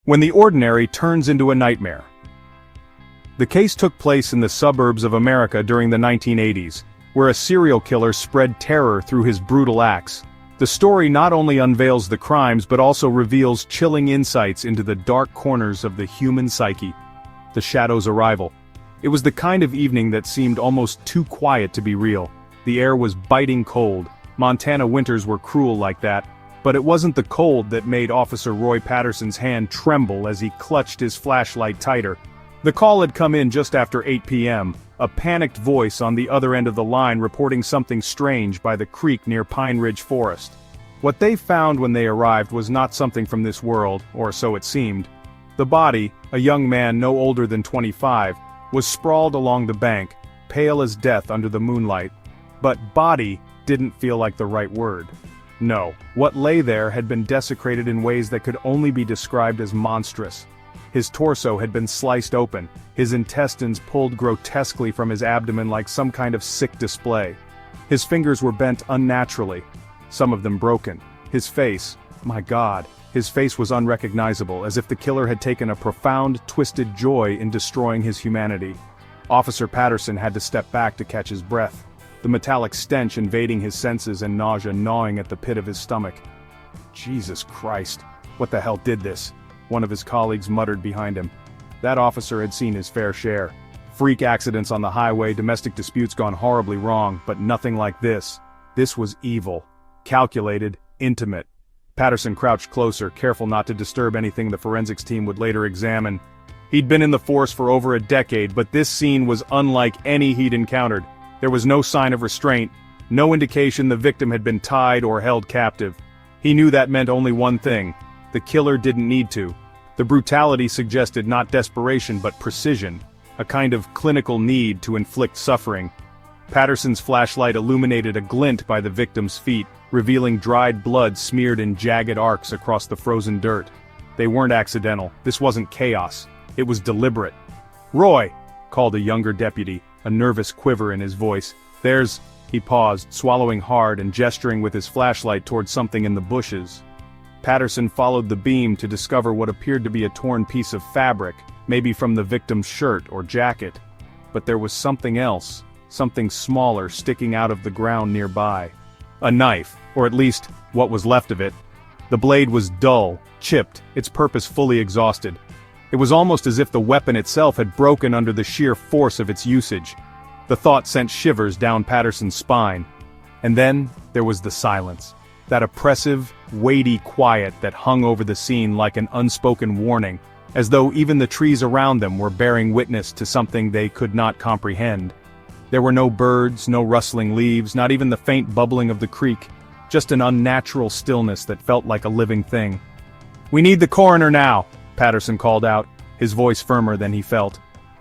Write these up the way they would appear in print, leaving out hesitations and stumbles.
When the ordinary turns into a nightmare. The case took place in the suburbs of America during the 1980s, where a serial killer spread terror through his brutal acts. The story not only unveils the crimes but also reveals chilling insights into the dark corners of the human psyche. The Shadow's arrival. It was the kind of evening that seemed almost too quiet to be real. The air was biting cold. Montana winters were cruel like that. But it wasn't the cold that made Officer Roy Patterson's hand tremble as he clutched his flashlight tighter. The call had come in just after 8 p.m., a panicked voice on the other end of the line reporting something strange by the creek near Pine Ridge Forest. What they found when they arrived was not something from this world, or so it seemed. The body, a young man no older than 25, was sprawled along the bank, pale as death under the moonlight. But body didn't feel like the right word. No, what lay there had been desecrated in ways that could only be described as monstrous. His torso had been sliced open, his intestines pulled grotesquely from his abdomen like some kind of sick display. His fingers were bent unnaturally, some of them broken. His face, my God, his face was unrecognizable, as if the killer had taken a profound, twisted joy in destroying his humanity. Officer Patterson had to step back to catch his breath, the metallic stench invading his senses and nausea gnawing at the pit of his stomach. Jesus Christ, what the hell did this? One of his colleagues muttered behind him. That officer had seen his fair share. Freak accidents on the highway, domestic disputes gone horribly wrong, but nothing like this. This was evil. Calculated, intimate. Patterson crouched closer, careful not to disturb anything the forensics team would later examine. He'd been in the force for over a decade, but this scene was unlike any he'd encountered. There was no sign of restraint, no indication the victim had been tied or held captive. He knew that meant only one thing: the killer didn't need to. The brutality suggested not desperation but precision, a kind of clinical need to inflict suffering. Patterson's flashlight illuminated a glint by the victim's feet, revealing dried blood smeared in jagged arcs across the frozen dirt. They weren't accidental. This wasn't chaos. It was deliberate. "Roy!" called a younger deputy, a nervous quiver in his voice. "There's—" He paused, swallowing hard and gesturing with his flashlight toward something in the bushes. Patterson followed the beam to discover what appeared to be a torn piece of fabric, maybe from the victim's shirt or jacket. But there was something else, something smaller sticking out of the ground nearby. A knife, or at least, what was left of it. The blade was dull, chipped, its purpose fully exhausted. It was almost as if the weapon itself had broken under the sheer force of its usage. The thought sent shivers down Patterson's spine. And then, there was the silence. That oppressive, weighty quiet that hung over the scene like an unspoken warning, as though even the trees around them were bearing witness to something they could not comprehend. There were no birds, no rustling leaves, not even the faint bubbling of the creek, just an unnatural stillness that felt like a living thing. "We need the coroner now," Patterson called out, his voice firmer than he felt.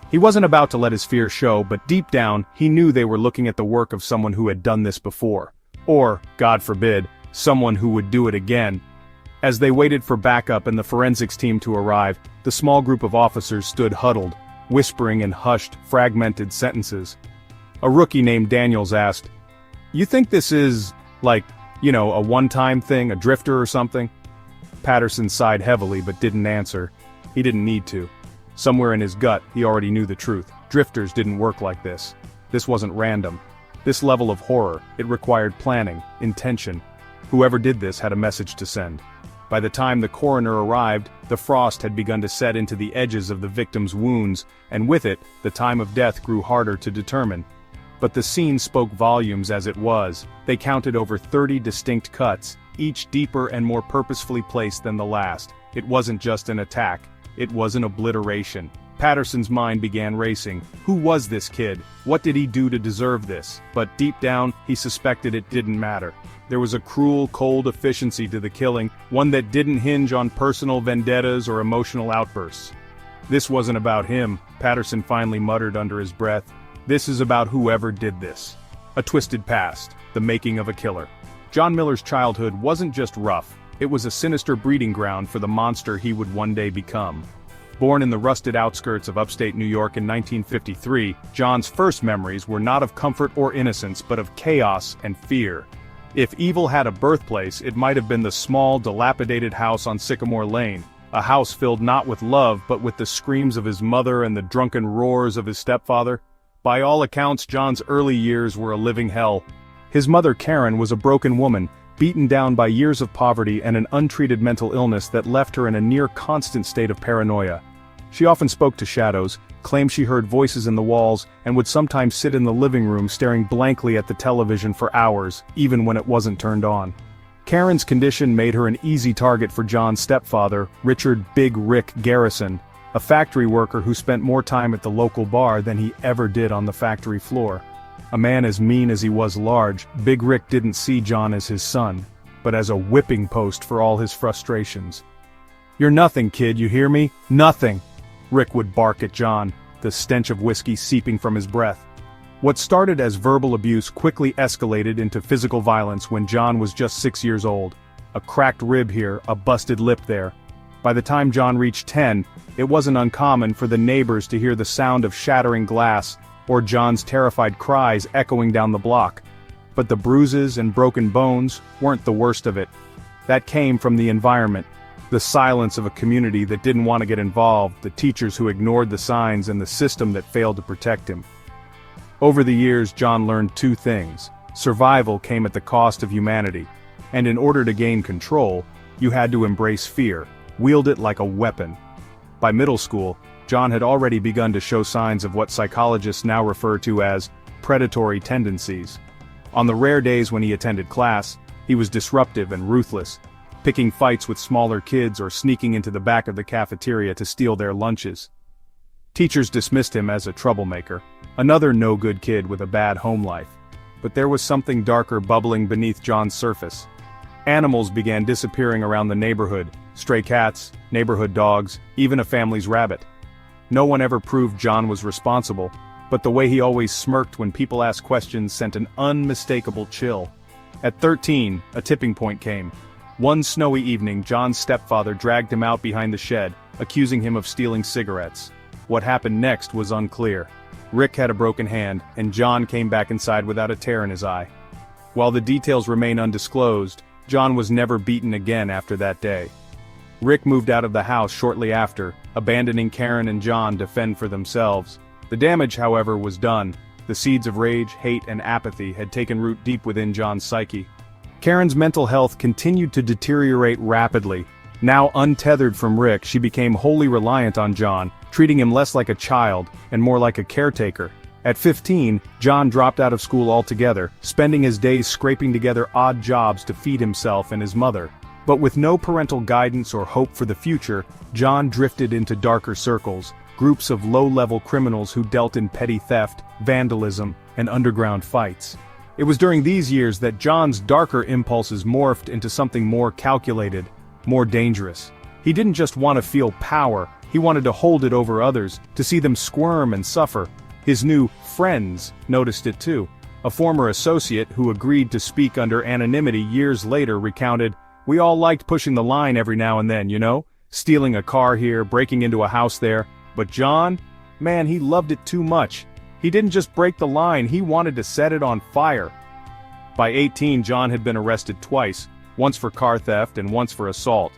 He wasn't about to let his fear show, but deep down, he knew they were looking at the work of someone who had done this before. Or, God forbid, someone who would do it again. As they waited for backup and the forensics team to arrive, the small group of officers stood huddled, whispering in hushed, fragmented sentences. A rookie named Daniels asked, "You think this is, like, a one-time thing, a drifter or something?" Patterson sighed heavily but didn't answer. He didn't need to. Somewhere in his gut, he already knew the truth. Drifters didn't work like this. This wasn't random. This level of horror, it required planning, intention. Whoever did this had a message to send. By the time the coroner arrived, the frost had begun to set into the edges of the victim's wounds, and with it, the time of death grew harder to determine. But the scene spoke volumes as it was. They counted over 30 distinct cuts, each deeper and more purposefully placed than the last. It wasn't just an attack. It was an obliteration. Patterson's mind began racing. Who was this kid? What did he do to deserve this? But deep down, he suspected it didn't matter. There was a cruel, cold efficiency to the killing, one that didn't hinge on personal vendettas or emotional outbursts. "This wasn't about him," Patterson finally muttered under his breath. "This is about whoever did this." A twisted past, the making of a killer. John Miller's childhood wasn't just rough, it was a sinister breeding ground for the monster he would one day become. Born in the rusted outskirts of upstate New York in 1953, John's first memories were not of comfort or innocence but of chaos and fear. If evil had a birthplace, it might have been the small, dilapidated house on Sycamore Lane, a house filled not with love but with the screams of his mother and the drunken roars of his stepfather. By all accounts, John's early years were a living hell. His mother Karen was a broken woman, beaten down by years of poverty and an untreated mental illness that left her in a near-constant state of paranoia. She often spoke to shadows, claimed she heard voices in the walls, and would sometimes sit in the living room staring blankly at the television for hours, even when it wasn't turned on. Karen's condition made her an easy target for John's stepfather, Richard Big Rick Garrison, a factory worker who spent more time at the local bar than he ever did on the factory floor. A man as mean as he was large, Big Rick didn't see John as his son, but as a whipping post for all his frustrations. "You're nothing, kid, you hear me? Nothing!" Rick would bark at John, the stench of whiskey seeping from his breath. What started as verbal abuse quickly escalated into physical violence when John was just 6 years old. A cracked rib here, a busted lip there. By the time John reached 10, it wasn't uncommon for the neighbors to hear the sound of shattering glass, or John's terrified cries echoing down the block. But the bruises and broken bones weren't the worst of it. That came from the environment. The silence of a community that didn't want to get involved, the teachers who ignored the signs, and the system that failed to protect him. Over the years, John learned two things. Survival came at the cost of humanity, and in order to gain control, you had to embrace fear, wield it like a weapon. By middle school, John had already begun to show signs of what psychologists now refer to as predatory tendencies. On the rare days when he attended class, he was disruptive and ruthless, picking fights with smaller kids or sneaking into the back of the cafeteria to steal their lunches. Teachers dismissed him as a troublemaker, another no-good kid with a bad home life. But there was something darker bubbling beneath John's surface. Animals began disappearing around the neighborhood, stray cats, neighborhood dogs, even a family's rabbit. No one ever proved John was responsible, but the way he always smirked when people asked questions sent an unmistakable chill. At 13, a tipping point came. One snowy evening, John's stepfather dragged him out behind the shed, accusing him of stealing cigarettes. What happened next was unclear. Rick had a broken hand, and John came back inside without a tear in his eye. While the details remain undisclosed, John was never beaten again after that day. Rick moved out of the house shortly after, abandoning Karen and John to fend for themselves. The damage, however, was done. The seeds of rage, hate, and apathy had taken root deep within John's psyche. Karen's mental health continued to deteriorate rapidly. Now untethered from Rick, she became wholly reliant on John, treating him less like a child and more like a caretaker. At 15, John dropped out of school altogether, spending his days scraping together odd jobs to feed himself and his mother. But with no parental guidance or hope for the future, John drifted into darker circles, groups of low-level criminals who dealt in petty theft, vandalism, and underground fights. It was during these years that John's darker impulses morphed into something more calculated, more dangerous. He didn't just want to feel power, he wanted to hold it over others, to see them squirm and suffer. His new friends noticed it too. A former associate who agreed to speak under anonymity years later recounted, "We all liked pushing the line every now and then, you know? Stealing a car here, breaking into a house there. But John? Man, he loved it too much. He didn't just break the line, he wanted to set it on fire." By 18, John had been arrested twice, once for car theft and once for assault.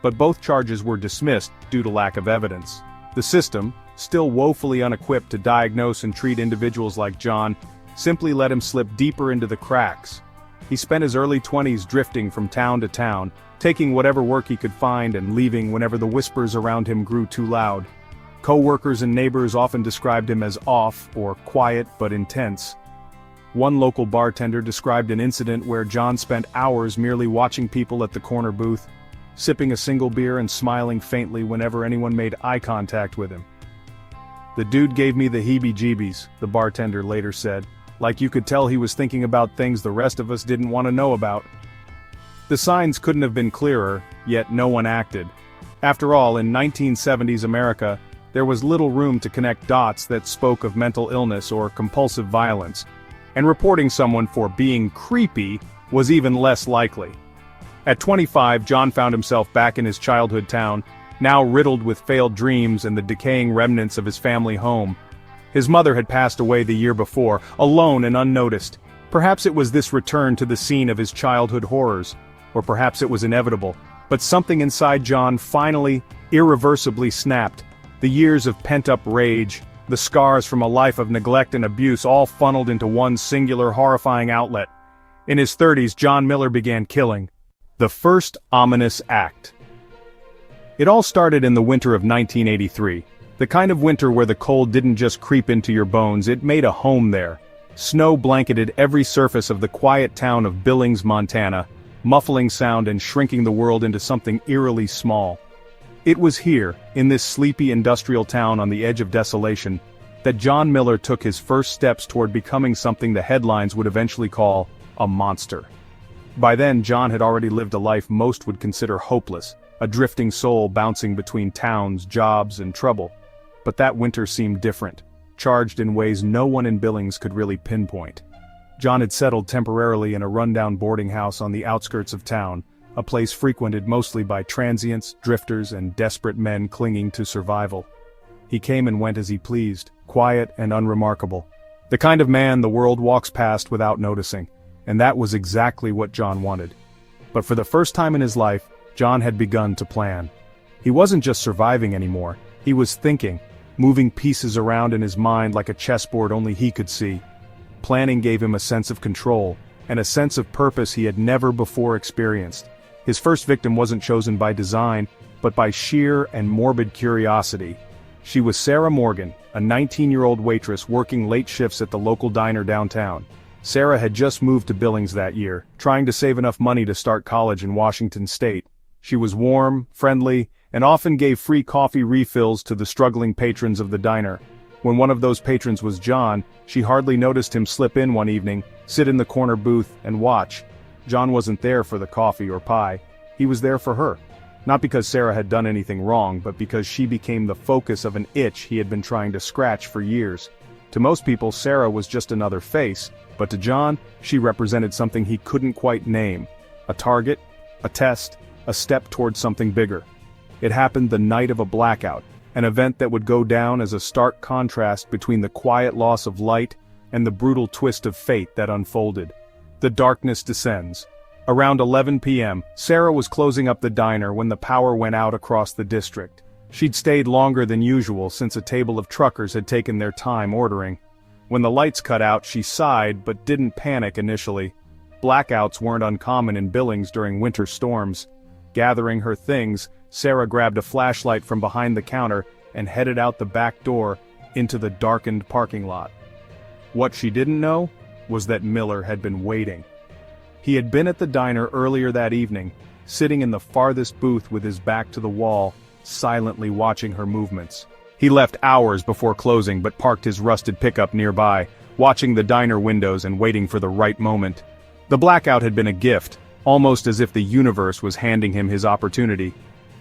But both charges were dismissed due to lack of evidence. The system, still woefully unequipped to diagnose and treat individuals like John, simply let him slip deeper into the cracks. He spent his early 20s drifting from town to town, taking whatever work he could find and leaving whenever the whispers around him grew too loud. Co-workers and neighbors often described him as off or quiet but intense. One local bartender described an incident where John spent hours merely watching people at the corner booth, sipping a single beer and smiling faintly whenever anyone made eye contact with him. "The dude gave me the heebie-jeebies," the bartender later said, "like you could tell he was thinking about things the rest of us didn't want to know about." The signs couldn't have been clearer, yet no one acted. After all, in 1970s America, there was little room to connect dots that spoke of mental illness or compulsive violence, and reporting someone for being creepy was even less likely. At 25, John found himself back in his childhood town, now riddled with failed dreams and the decaying remnants of his family home. His mother had passed away the year before, alone and unnoticed. Perhaps it was this return to the scene of his childhood horrors, or perhaps it was inevitable. But something inside John finally, irreversibly snapped. The years of pent-up rage, the scars from a life of neglect and abuse all funneled into one singular horrifying outlet. In his 30s, John Miller began killing. The first ominous act. It all started in the winter of 1983. The kind of winter where the cold didn't just creep into your bones, it made a home there. Snow blanketed every surface of the quiet town of Billings, Montana, muffling sound and shrinking the world into something eerily small. It was here, in this sleepy industrial town on the edge of desolation, that John Miller took his first steps toward becoming something the headlines would eventually call a monster. By then, John had already lived a life most would consider hopeless, a drifting soul bouncing between towns, jobs, and trouble. But that winter seemed different, charged in ways no one in Billings could really pinpoint. John had settled temporarily in a rundown boarding house on the outskirts of town, a place frequented mostly by transients, drifters, and desperate men clinging to survival. He came and went as he pleased, quiet and unremarkable. The kind of man the world walks past without noticing, and that was exactly what John wanted. But for the first time in his life, John had begun to plan. He wasn't just surviving anymore, he was thinking, moving pieces around in his mind like a chessboard only he could see. Planning gave him a sense of control, and a sense of purpose he had never before experienced. His first victim wasn't chosen by design, but by sheer and morbid curiosity. She was Sarah Morgan, a 19-year-old waitress working late shifts at the local diner downtown. Sarah had just moved to Billings that year, trying to save enough money to start college in Washington State. She was warm, friendly, and often gave free coffee refills to the struggling patrons of the diner. When one of those patrons was John, she hardly noticed him slip in one evening, sit in the corner booth, and watch. John wasn't there for the coffee or pie. He was there for her. Not because Sarah had done anything wrong, but because she became the focus of an itch he had been trying to scratch for years. To most people, Sarah was just another face, but to John, she represented something he couldn't quite name. A target, a test, a step towards something bigger. It happened the night of a blackout, an event that would go down as a stark contrast between the quiet loss of light and the brutal twist of fate that unfolded. The darkness descends. Around 11 p.m., Sarah was closing up the diner when the power went out across the district. She'd stayed longer than usual since a table of truckers had taken their time ordering. When the lights cut out, she sighed but didn't panic initially. Blackouts weren't uncommon in Billings during winter storms. Gathering her things, Sarah grabbed a flashlight from behind the counter and headed out the back door into the darkened parking lot. What she didn't know was that Miller had been waiting. He had been at the diner earlier that evening, sitting in the farthest booth with his back to the wall, silently watching her movements. He left hours before closing but parked his rusted pickup nearby, watching the diner windows and waiting for the right moment. The blackout had been a gift, almost as if the universe was handing him his opportunity.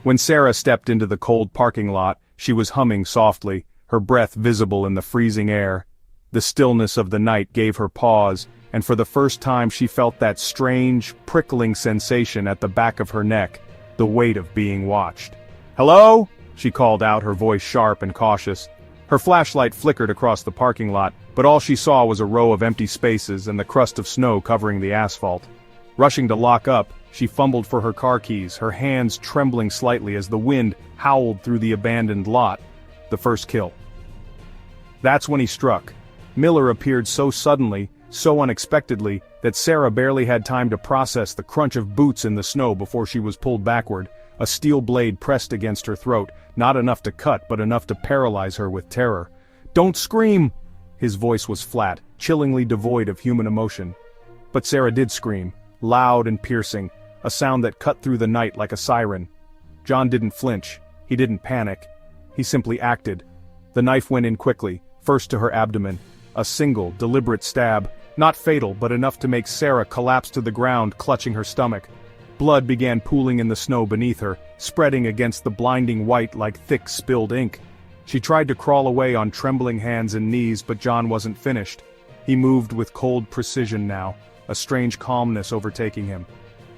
When Sarah stepped into the cold parking lot, she was humming softly, her breath visible in the freezing air. The stillness of the night gave her pause, and for the first time she felt that strange, prickling sensation at the back of her neck, the weight of being watched. "Hello?" she called out, her voice sharp and cautious. Her flashlight flickered across the parking lot, but all she saw was a row of empty spaces and the crust of snow covering the asphalt. Rushing to lock up, she fumbled for her car keys, her hands trembling slightly as the wind howled through the abandoned lot. The first kill. That's when he struck. Miller appeared so suddenly, so unexpectedly, that Sarah barely had time to process the crunch of boots in the snow before she was pulled backward, a steel blade pressed against her throat, not enough to cut but enough to paralyze her with terror. "Don't scream!" His voice was flat, chillingly devoid of human emotion. But Sarah did scream, loud and piercing, a sound that cut through the night like a siren. John didn't flinch, he didn't panic. He simply acted. The knife went in quickly, first to her abdomen. A single, deliberate stab, not fatal but enough to make Sarah collapse to the ground, clutching her stomach. Blood began pooling in the snow beneath her, spreading against the blinding white like thick spilled ink. She tried to crawl away on trembling hands and knees, but John wasn't finished. He moved with cold precision now, a strange calmness overtaking him.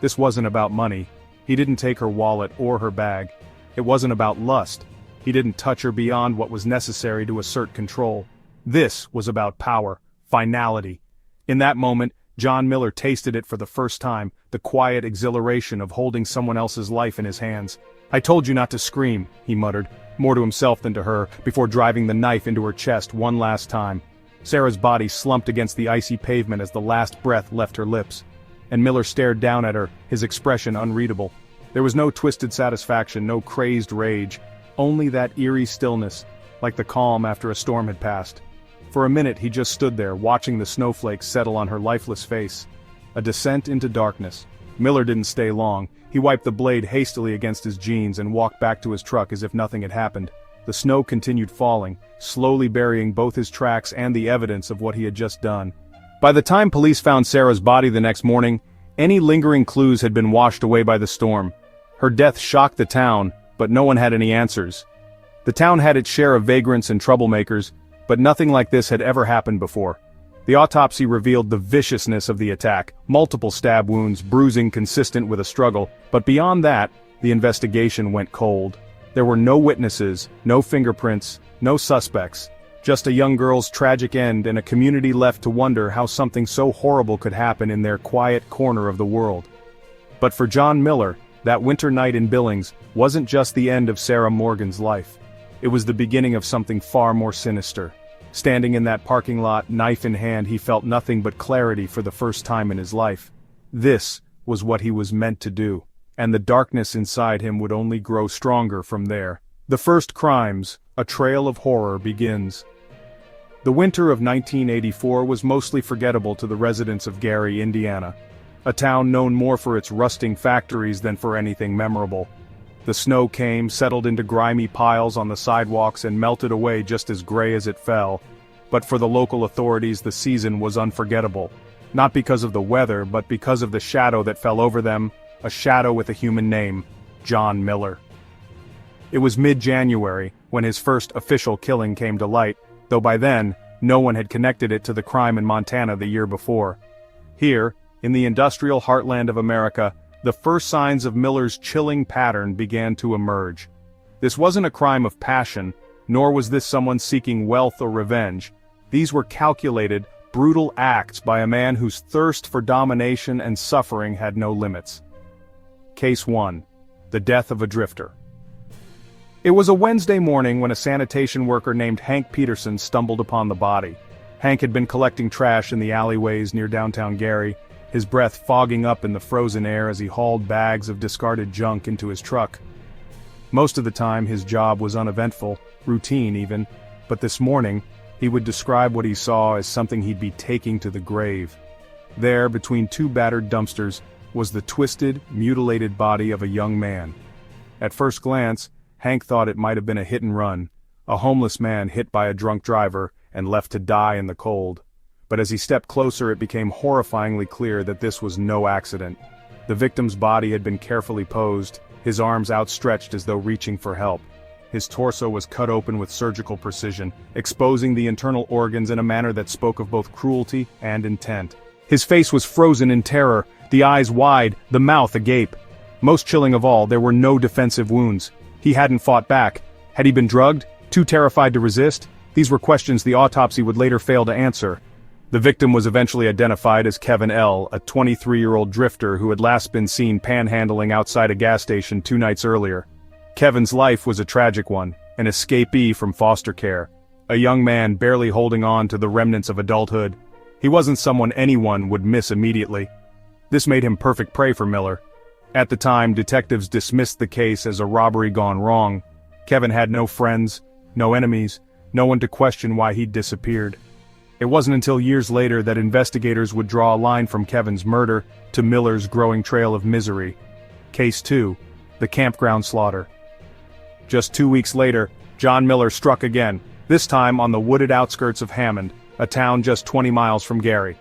This wasn't about money. He didn't take her wallet or her bag. It wasn't about lust. He didn't touch her beyond what was necessary to assert control. This was about power, finality. In that moment, John Miller tasted it for the first time, the quiet exhilaration of holding someone else's life in his hands. "I told you not to scream," he muttered, more to himself than to her, before driving the knife into her chest one last time. Sarah's body slumped against the icy pavement as the last breath left her lips. And Miller stared down at her, his expression unreadable. There was no twisted satisfaction, no crazed rage, only that eerie stillness, like the calm after a storm had passed. For a minute he just stood there, watching the snowflakes settle on her lifeless face. A descent into darkness. Miller didn't stay long. He wiped the blade hastily against his jeans and walked back to his truck as if nothing had happened. The snow continued falling, slowly burying both his tracks and the evidence of what he had just done. By the time police found Sarah's body the next morning, any lingering clues had been washed away by the storm. Her death shocked the town, but no one had any answers. The town had its share of vagrants and troublemakers, but nothing like this had ever happened before. The autopsy revealed the viciousness of the attack, multiple stab wounds, bruising consistent with a struggle, but beyond that, the investigation went cold. There were no witnesses, no fingerprints, no suspects, just a young girl's tragic end and a community left to wonder how something so horrible could happen in their quiet corner of the world. But for John Miller, that winter night in Billings wasn't just the end of Sarah Morgan's life. It was the beginning of something far more sinister. Standing in that parking lot, knife in hand, he felt nothing but clarity for the first time in his life. This was what he was meant to do, and the darkness inside him would only grow stronger from there. The first crimes, a trail of horror, begins. The winter of 1984 was mostly forgettable to the residents of Gary, Indiana, a town known more for its rusting factories than for anything memorable. The snow came, settled into grimy piles on the sidewalks and melted away just as gray as it fell. But for the local authorities the season was unforgettable. Not because of the weather, but because of the shadow that fell over them, a shadow with a human name, John Miller. It was mid-January, when his first official killing came to light, though by then, no one had connected it to the crime in Montana the year before. Here, in the industrial heartland of America, the first signs of Miller's chilling pattern began to emerge. This wasn't a crime of passion, nor was this someone seeking wealth or revenge. These were calculated, brutal acts by a man whose thirst for domination and suffering had no limits. Case 1. The death of a drifter. It was a Wednesday morning when a sanitation worker named Hank Peterson stumbled upon the body. Hank had been collecting trash in the alleyways near downtown Gary, his breath fogging up in the frozen air as he hauled bags of discarded junk into his truck. Most of the time his job was uneventful, routine even, but this morning, he would describe what he saw as something he'd be taking to the grave. There, between two battered dumpsters, was the twisted, mutilated body of a young man. At first glance, Hank thought it might have been a hit and run, a homeless man hit by a drunk driver and left to die in the cold. But as he stepped closer it became horrifyingly clear that this was no accident. The victim's body had been carefully posed, his arms outstretched as though reaching for help. His torso was cut open with surgical precision, exposing the internal organs in a manner that spoke of both cruelty and intent. His face was frozen in terror, the eyes wide, the mouth agape. Most chilling of all, there were no defensive wounds. He hadn't fought back. Had he been drugged? Too terrified to resist? These were questions the autopsy would later fail to answer. The victim was eventually identified as Kevin L., a 23-year-old drifter who had last been seen panhandling outside a gas station 2 nights earlier. Kevin's life was a tragic one, an escapee from foster care, a young man barely holding on to the remnants of adulthood. He wasn't someone anyone would miss immediately. This made him perfect prey for Miller. At the time, detectives dismissed the case as a robbery gone wrong. Kevin had no friends, no enemies, no one to question why he'd disappeared. It wasn't until years later that investigators would draw a line from Kevin's murder to Miller's growing trail of misery. Case 2. The campground slaughter. Just 2 weeks later, John Miller struck again, this time on the wooded outskirts of Hammond, a town just 20 miles from Gary.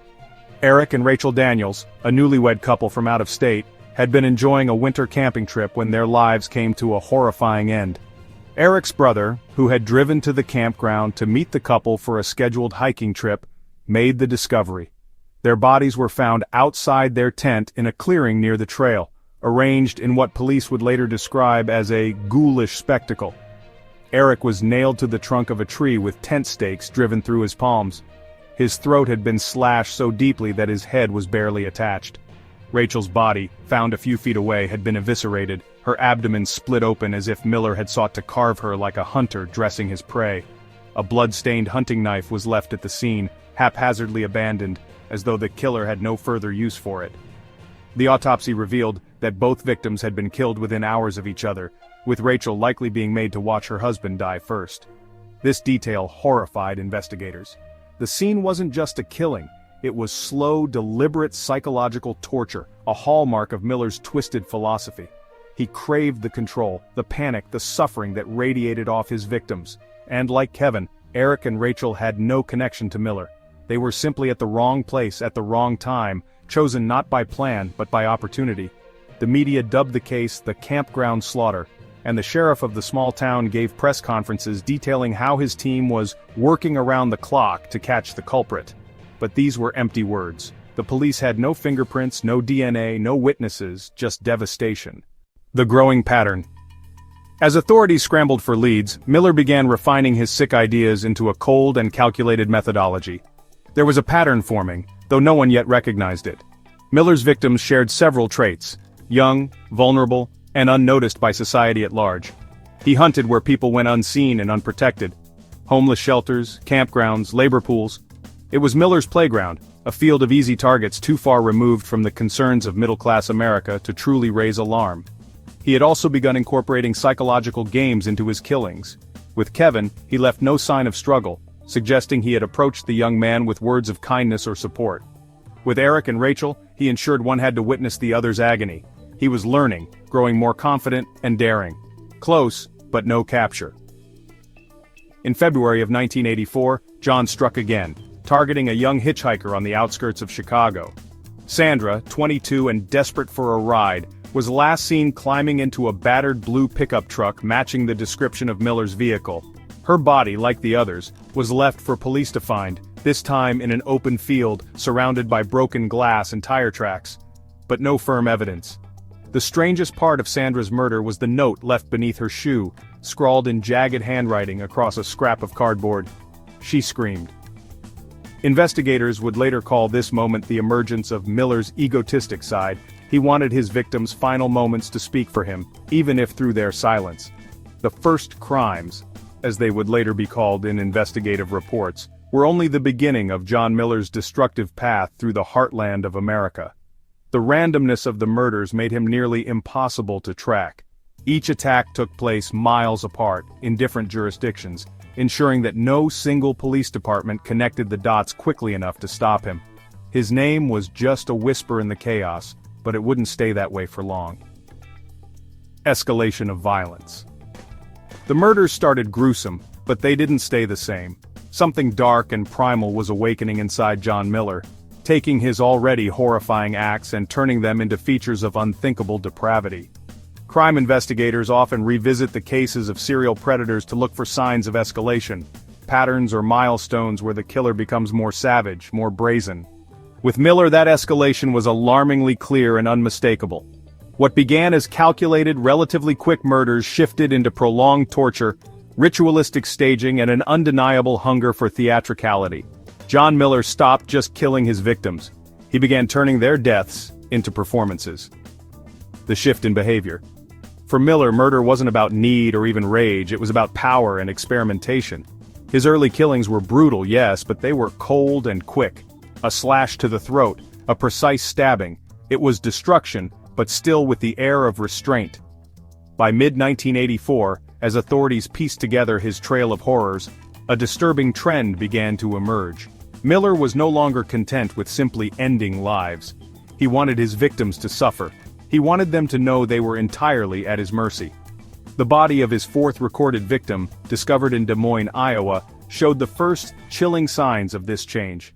Eric and Rachel Daniels, a newlywed couple from out of state, had been enjoying a winter camping trip when their lives came to a horrifying end. Eric's brother, who had driven to the campground to meet the couple for a scheduled hiking trip, made the discovery. Their bodies were found outside their tent in a clearing near the trail, arranged in what police would later describe as a ghoulish spectacle. Eric was nailed to the trunk of a tree with tent stakes driven through his palms. His throat had been slashed so deeply that his head was barely attached. Rachel's body, found a few feet away, had been eviscerated, her abdomen split open as if Miller had sought to carve her like a hunter dressing his prey. A blood-stained hunting knife was left at the scene, haphazardly abandoned, as though the killer had no further use for it. The autopsy revealed that both victims had been killed within hours of each other, with Rachel likely being made to watch her husband die first. This detail horrified investigators. The scene wasn't just a killing, it was slow, deliberate psychological torture, a hallmark of Miller's twisted philosophy. He craved the control, the panic, the suffering that radiated off his victims. And like Kevin, Eric and Rachel had no connection to Miller. They were simply at the wrong place at the wrong time, chosen not by plan but by opportunity. The media dubbed the case the campground slaughter, and the sheriff of the small town gave press conferences detailing how his team was working around the clock to catch the culprit. But these were empty words. The police had no fingerprints, no DNA, no witnesses, just devastation. The growing pattern. As authorities scrambled for leads, Miller began refining his sick ideas into a cold and calculated methodology. There was a pattern forming, though no one yet recognized it. Miller's victims shared several traits: young, vulnerable, and unnoticed by society at large. He hunted where people went unseen and unprotected. Homeless shelters, campgrounds, labor pools. It was Miller's playground, a field of easy targets too far removed from the concerns of middle-class America to truly raise alarm. He had also begun incorporating psychological games into his killings. With Kevin, he left no sign of struggle, suggesting he had approached the young man with words of kindness or support. With Eric and Rachel, he ensured one had to witness the other's agony. He was learning, growing more confident and daring. Close, but no capture. In February of 1984, John struck again, targeting a young hitchhiker on the outskirts of Chicago. Sandra, 22 and desperate for a ride, was last seen climbing into a battered blue pickup truck matching the description of Miller's vehicle. Her body, like the others, was left for police to find, this time in an open field surrounded by broken glass and tire tracks. But no firm evidence. The strangest part of Sandra's murder was the note left beneath her shoe, scrawled in jagged handwriting across a scrap of cardboard. She screamed. Investigators would later call this moment the emergence of Miller's egotistic side. He wanted his victims' final moments to speak for him, even if through their silence. The first crimes, as they would later be called in investigative reports, were only the beginning of John Miller's destructive path through the heartland of America. The randomness of the murders made him nearly impossible to track. Each attack took place miles apart, in different jurisdictions, ensuring that no single police department connected the dots quickly enough to stop him. His name was just a whisper in the chaos, but it wouldn't stay that way for long. Escalation of violence. The murders started gruesome, but they didn't stay the same. Something dark and primal was awakening inside John Miller, taking his already horrifying acts and turning them into features of unthinkable depravity. Crime investigators often revisit the cases of serial predators to look for signs of escalation, patterns or milestones where the killer becomes more savage, more brazen. With Miller, that escalation was alarmingly clear and unmistakable. What began as calculated, relatively quick murders shifted into prolonged torture, ritualistic staging, and an undeniable hunger for theatricality. John Miller stopped just killing his victims. He began turning their deaths into performances. The shift in behavior. For Miller, murder wasn't about need or even rage, it was about power and experimentation. His early killings were brutal, yes, but they were cold and quick. A slash to the throat, a precise stabbing. It was destruction, but still with the air of restraint. By mid-1984, as authorities pieced together his trail of horrors, a disturbing trend began to emerge. Miller was no longer content with simply ending lives. He wanted his victims to suffer. He wanted them to know they were entirely at his mercy. The body of his fourth recorded victim, discovered in Des Moines, Iowa, showed the first chilling signs of this change.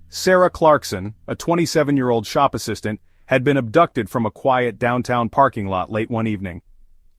Sarah Clarkson, a 27-year-old shop assistant, had been abducted from a quiet downtown parking lot late one evening.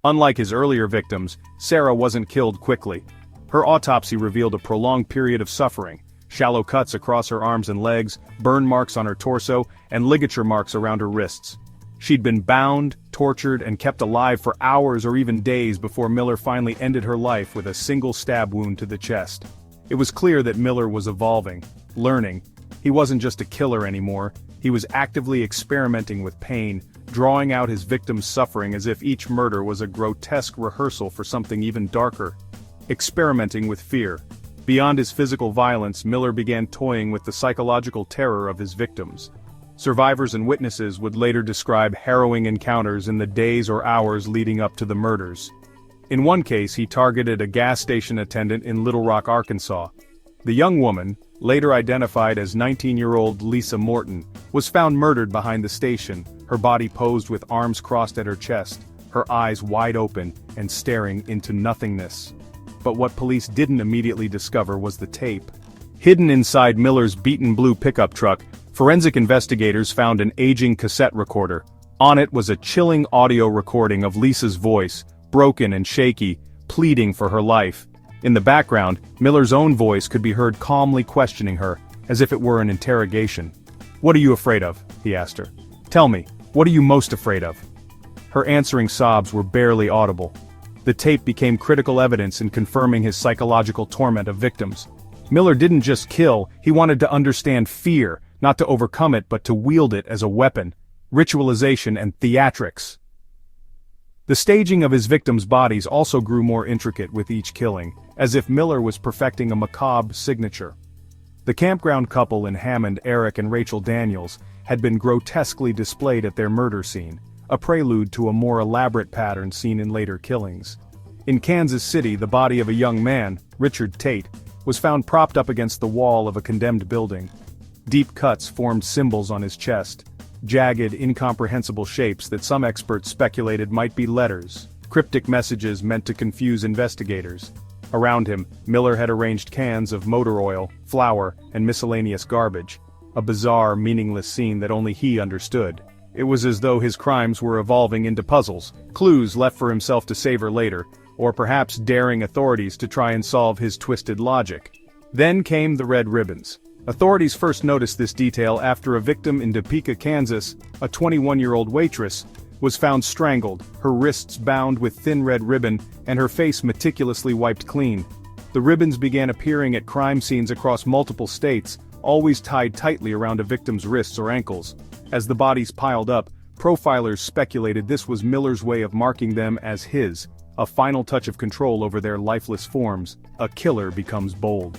Unlike his earlier victims, Sarah wasn't killed quickly. Her autopsy revealed a prolonged period of suffering, shallow cuts across her arms and legs, burn marks on her torso, and ligature marks around her wrists. She'd been bound, tortured, and kept alive for hours or even days before Miller finally ended her life with a single stab wound to the chest. It was clear that Miller was evolving, learning. He wasn't just a killer anymore, he was actively experimenting with pain, drawing out his victims' suffering as if each murder was a grotesque rehearsal for something even darker. Experimenting with fear. Beyond his physical violence, Miller began toying with the psychological terror of his victims. Survivors and witnesses would later describe harrowing encounters in the days or hours leading up to the murders. In one case, he targeted a gas station attendant in Little Rock, Arkansas. The young woman, later identified as 19-year-old Lisa Morton, was found murdered behind the station, her body posed with arms crossed at her chest, her eyes wide open and staring into nothingness. But what police didn't immediately discover was the tape. Hidden inside Miller's beaten blue pickup truck, forensic investigators found an aging cassette recorder. On it was a chilling audio recording of Lisa's voice, broken and shaky, pleading for her life. In the background, Miller's own voice could be heard calmly questioning her, as if it were an interrogation. "What are you afraid of?" he asked her. "Tell me, what are you most afraid of?" Her answering sobs were barely audible. The tape became critical evidence in confirming his psychological torment of victims. Miller didn't just kill, he wanted to understand fear, not to overcome it but to wield it as a weapon. Ritualization and theatrics. The staging of his victims' bodies also grew more intricate with each killing, as if Miller was perfecting a macabre signature. The campground couple in Hammond, Eric and Rachel Daniels, had been grotesquely displayed at their murder scene, a prelude to a more elaborate pattern seen in later killings. In Kansas City, the body of a young man, Richard Tate, was found propped up against the wall of a condemned building. Deep cuts formed symbols on his chest, jagged, incomprehensible shapes that some experts speculated might be letters, cryptic messages meant to confuse investigators. Around him, Miller had arranged cans of motor oil, flour, and miscellaneous garbage, a bizarre, meaningless scene that only he understood. It was as though his crimes were evolving into puzzles, clues left for himself to savor later, or perhaps daring authorities to try and solve his twisted logic. Then came the red ribbons. Authorities first noticed this detail after a victim in Topeka, Kansas, a 21-year-old waitress, was found strangled, her wrists bound with thin red ribbon, and her face meticulously wiped clean. The ribbons began appearing at crime scenes across multiple states, always tied tightly around a victim's wrists or ankles. As the bodies piled up, profilers speculated this was Miller's way of marking them as his, a final touch of control over their lifeless forms. A killer becomes bold.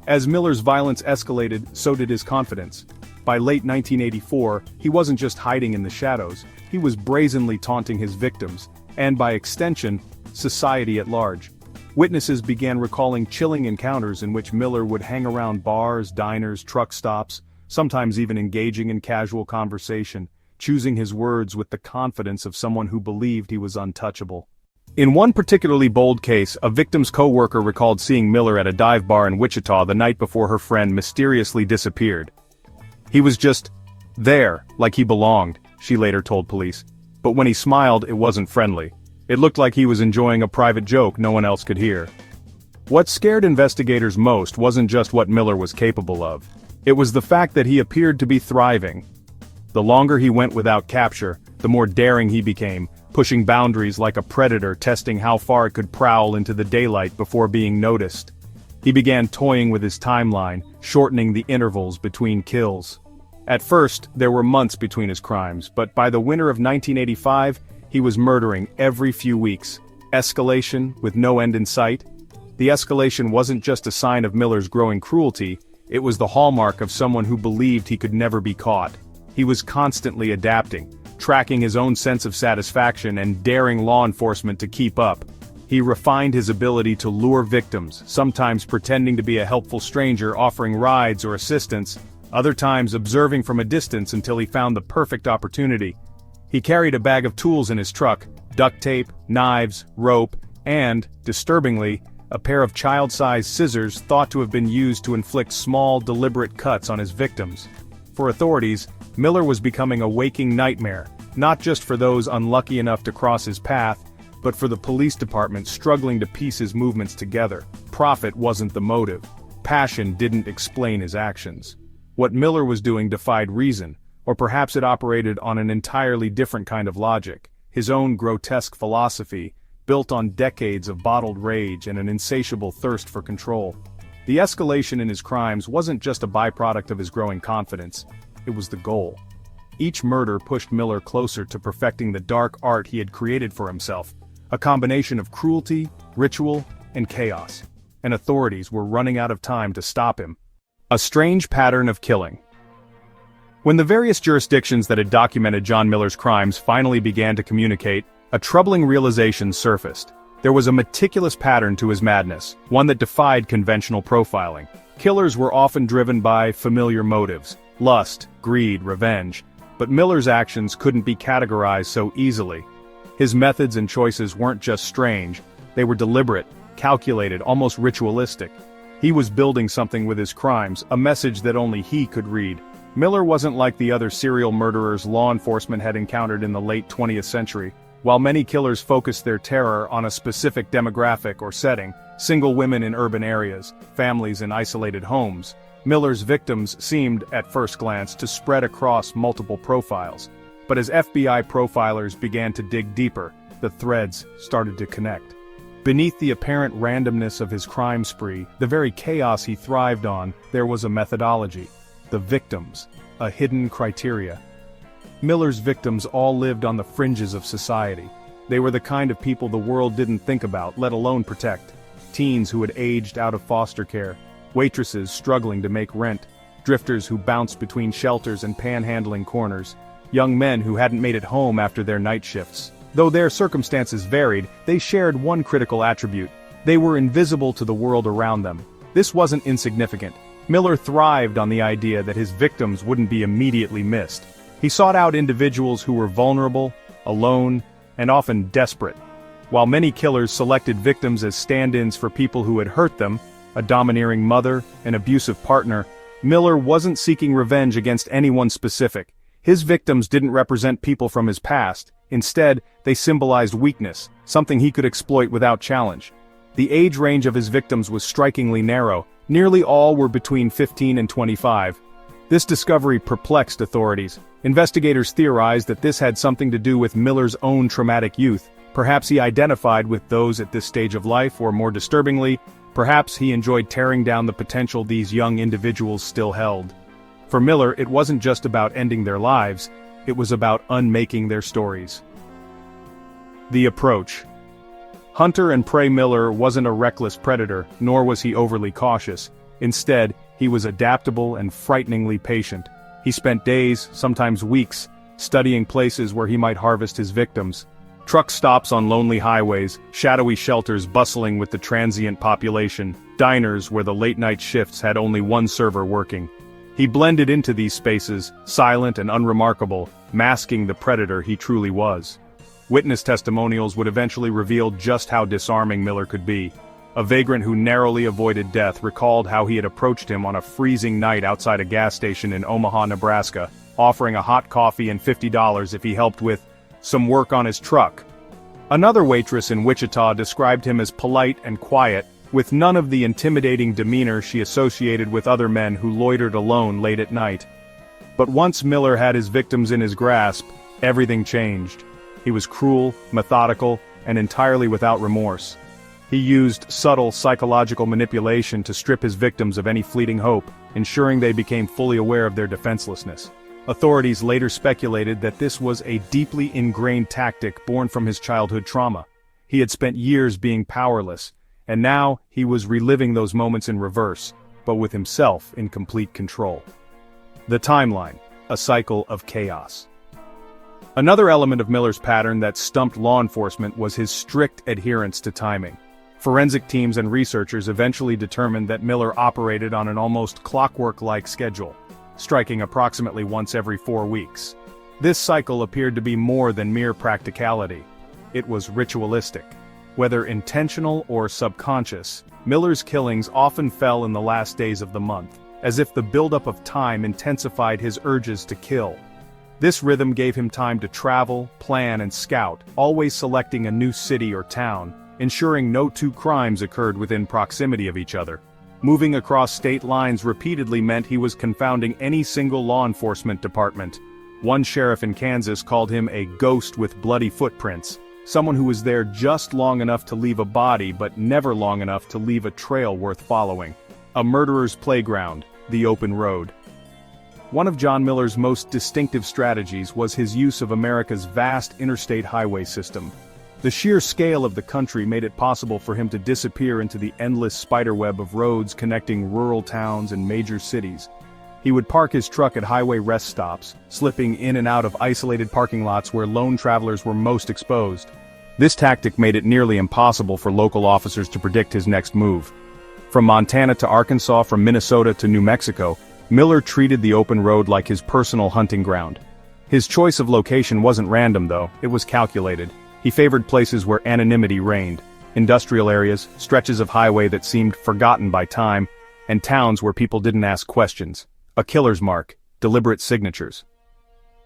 As Miller's violence escalated, so did his confidence. By late 1984, he wasn't just hiding in the shadows, he was brazenly taunting his victims, and by extension, society at large. Witnesses began recalling chilling encounters in which Miller would hang around bars, diners, truck stops, sometimes even engaging in casual conversation, choosing his words with the confidence of someone who believed he was untouchable. In one particularly bold case, a victim's co-worker recalled seeing Miller at a dive bar in Wichita the night before her friend mysteriously disappeared. He was just there, like he belonged, she later told police. But when he smiled, it wasn't friendly. It looked like he was enjoying a private joke no one else could hear. What scared investigators most wasn't just what Miller was capable of. It was the fact that he appeared to be thriving. The longer he went without capture, the more daring he became, pushing boundaries like a predator testing how far it could prowl into the daylight before being noticed. He began toying with his timeline, shortening the intervals between kills. At first, there were months between his crimes, but by the winter of 1985, he was murdering every few weeks. Escalation, with no end in sight. The escalation wasn't just a sign of Miller's growing cruelty, it was the hallmark of someone who believed he could never be caught. He was constantly adapting, tracking his own sense of satisfaction and daring law enforcement to keep up. He refined his ability to lure victims, sometimes pretending to be a helpful stranger offering rides or assistance, other times observing from a distance until he found the perfect opportunity. He carried a bag of tools in his truck, duct tape, knives, rope, and, disturbingly, a pair of child-sized scissors thought to have been used to inflict small, deliberate cuts on his victims. For authorities, Miller was becoming a waking nightmare, not just for those unlucky enough to cross his path, but for the police department struggling to piece his movements together. Profit wasn't the motive. Passion didn't explain his actions. What Miller was doing defied reason, or perhaps it operated on an entirely different kind of logic, his own grotesque philosophy, built on decades of bottled rage and an insatiable thirst for control. The escalation in his crimes wasn't just a byproduct of his growing confidence, it was the goal. Each murder pushed Miller closer to perfecting the dark art he had created for himself, a combination of cruelty, ritual, and chaos. And authorities were running out of time to stop him. A strange pattern of killing. When the various jurisdictions that had documented John Miller's crimes finally began to communicate, a troubling realization surfaced. There was a meticulous pattern to his madness, one that defied conventional profiling. Killers were often driven by familiar motives: lust, greed, revenge. But Miller's actions couldn't be categorized so easily. His methods and choices weren't just strange, they were deliberate, calculated, almost ritualistic. He was building something with his crimes, a message that only he could read. Miller wasn't like the other serial murderers law enforcement had encountered in the late 20th century. While many killers focused their terror on a specific demographic or setting, single women in urban areas, families in isolated homes, Miller's victims seemed, at first glance, to spread across multiple profiles. But as FBI profilers began to dig deeper, the threads started to connect. Beneath the apparent randomness of his crime spree, the very chaos he thrived on, there was a methodology. The victims, a hidden criteria. Miller's victims all lived on the fringes of society. They were the kind of people the world didn't think about, let alone protect. Teens who had aged out of foster care, waitresses struggling to make rent, drifters who bounced between shelters and panhandling corners, young men who hadn't made it home after their night shifts. Though their circumstances varied, they shared one critical attribute: they were invisible to the world around them. This wasn't insignificant. Miller thrived on the idea that his victims wouldn't be immediately missed. He sought out individuals who were vulnerable, alone, and often desperate. While many killers selected victims as stand-ins for people who had hurt them, a domineering mother, an abusive partner, Miller wasn't seeking revenge against anyone specific. His victims didn't represent people from his past. Instead, they symbolized weakness, something he could exploit without challenge. The age range of his victims was strikingly narrow. Nearly all were between 15 and 25. This discovery perplexed authorities. Investigators theorized that this had something to do with Miller's own traumatic youth. Perhaps he identified with those at this stage of life, or more disturbingly, perhaps he enjoyed tearing down the potential these young individuals still held. For Miller, it wasn't just about ending their lives, it was about unmaking their stories. The approach. Hunter and prey Miller wasn't a reckless predator, nor was he overly cautious. Instead, he was adaptable and frighteningly patient. He spent days, sometimes weeks, studying places where he might harvest his victims. Truck stops on lonely highways, shadowy shelters bustling with the transient population, diners where the late-night shifts had only one server working. He blended into these spaces, silent and unremarkable, masking the predator he truly was. Witness testimonials would eventually reveal just how disarming Miller could be. A vagrant who narrowly avoided death recalled how he had approached him on a freezing night outside a gas station in Omaha, Nebraska, offering a hot coffee and $50 if he helped with some work on his truck. Another waitress in Wichita described him as polite and quiet, with none of the intimidating demeanor she associated with other men who loitered alone late at night. But once Miller had his victims in his grasp, everything changed. He was cruel, methodical, and entirely without remorse. He used subtle psychological manipulation to strip his victims of any fleeting hope, ensuring they became fully aware of their defenselessness. Authorities later speculated that this was a deeply ingrained tactic born from his childhood trauma. He had spent years being powerless, and now he was reliving those moments in reverse, but with himself in complete control. The timeline, a cycle of chaos. Another element of Miller's pattern that stumped law enforcement was his strict adherence to timing. Forensic teams and researchers eventually determined that Miller operated on an almost clockwork-like schedule, striking approximately once every 4 weeks. This cycle appeared to be more than mere practicality. It was ritualistic. Whether intentional or subconscious, Miller's killings often fell in the last days of the month, as if the buildup of time intensified his urges to kill. This rhythm gave him time to travel, plan, and scout, always selecting a new city or town, ensuring no two crimes occurred within proximity of each other. Moving across state lines repeatedly meant he was confounding any single law enforcement department. One sheriff in Kansas called him a ghost with bloody footprints, someone who was there just long enough to leave a body but never long enough to leave a trail worth following. A murderer's playground, the open road. One of John Miller's most distinctive strategies was his use of America's vast interstate highway system. The sheer scale of the country made it possible for him to disappear into the endless spiderweb of roads connecting rural towns and major cities. He would park his truck at highway rest stops, slipping in and out of isolated parking lots where lone travelers were most exposed. This tactic made it nearly impossible for local officers to predict his next move. From Montana to Arkansas, from Minnesota to New Mexico, Miller treated the open road like his personal hunting ground. His choice of location wasn't random though, it was calculated. He favored places where anonymity reigned, industrial areas, stretches of highway that seemed forgotten by time, and towns where people didn't ask questions. A killer's mark, deliberate signatures.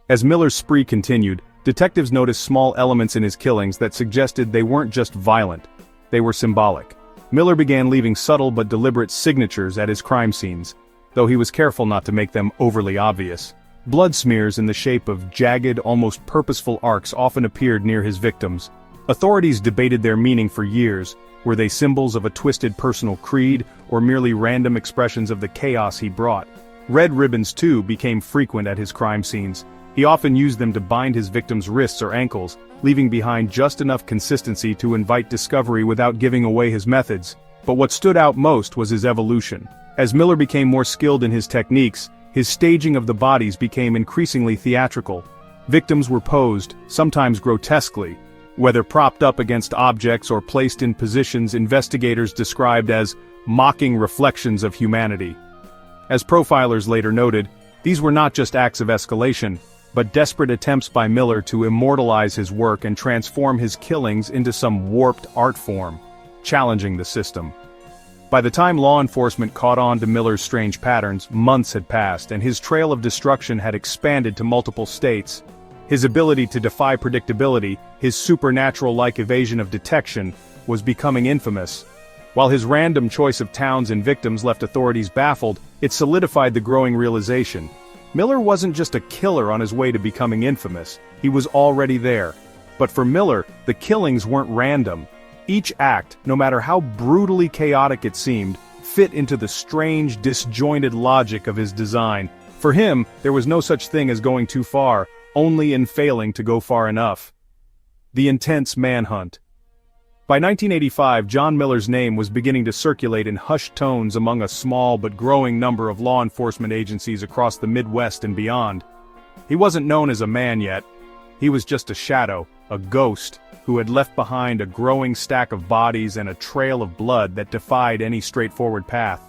As Miller's spree continued, detectives noticed small elements in his killings that suggested they weren't just violent, they were symbolic. Miller began leaving subtle but deliberate signatures at his crime scenes, though he was careful not to make them overly obvious. Blood smears in the shape of jagged, almost purposeful arcs often appeared near his victims. Authorities debated their meaning for years. Were they symbols of a twisted personal creed, or merely random expressions of the chaos he brought? Red ribbons, too, became frequent at his crime scenes. He often used them to bind his victims' wrists or ankles, leaving behind just enough consistency to invite discovery without giving away his methods. But what stood out most was his evolution. As Miller became more skilled in his techniques, his staging of the bodies became increasingly theatrical. Victims were posed, sometimes grotesquely, whether propped up against objects or placed in positions investigators described as mocking reflections of humanity. As profilers later noted, these were not just acts of escalation, but desperate attempts by Miller to immortalize his work and transform his killings into some warped art form, challenging the system. By the time law enforcement caught on to Miller's strange patterns, months had passed and his trail of destruction had expanded to multiple states. His ability to defy predictability, his supernatural-like evasion of detection, was becoming infamous. While his random choice of towns and victims left authorities baffled, it solidified the growing realization. Miller wasn't just a killer on his way to becoming infamous, he was already there. But for Miller, the killings weren't random. Each act, no matter how brutally chaotic it seemed, fit into the strange, disjointed logic of his design. For him, there was no such thing as going too far, only in failing to go far enough. The intense manhunt. By 1985, John Miller's name was beginning to circulate in hushed tones among a small but growing number of law enforcement agencies across the Midwest and beyond. He wasn't known as a man yet. He was just a shadow, a ghost, who had left behind a growing stack of bodies and a trail of blood that defied any straightforward path.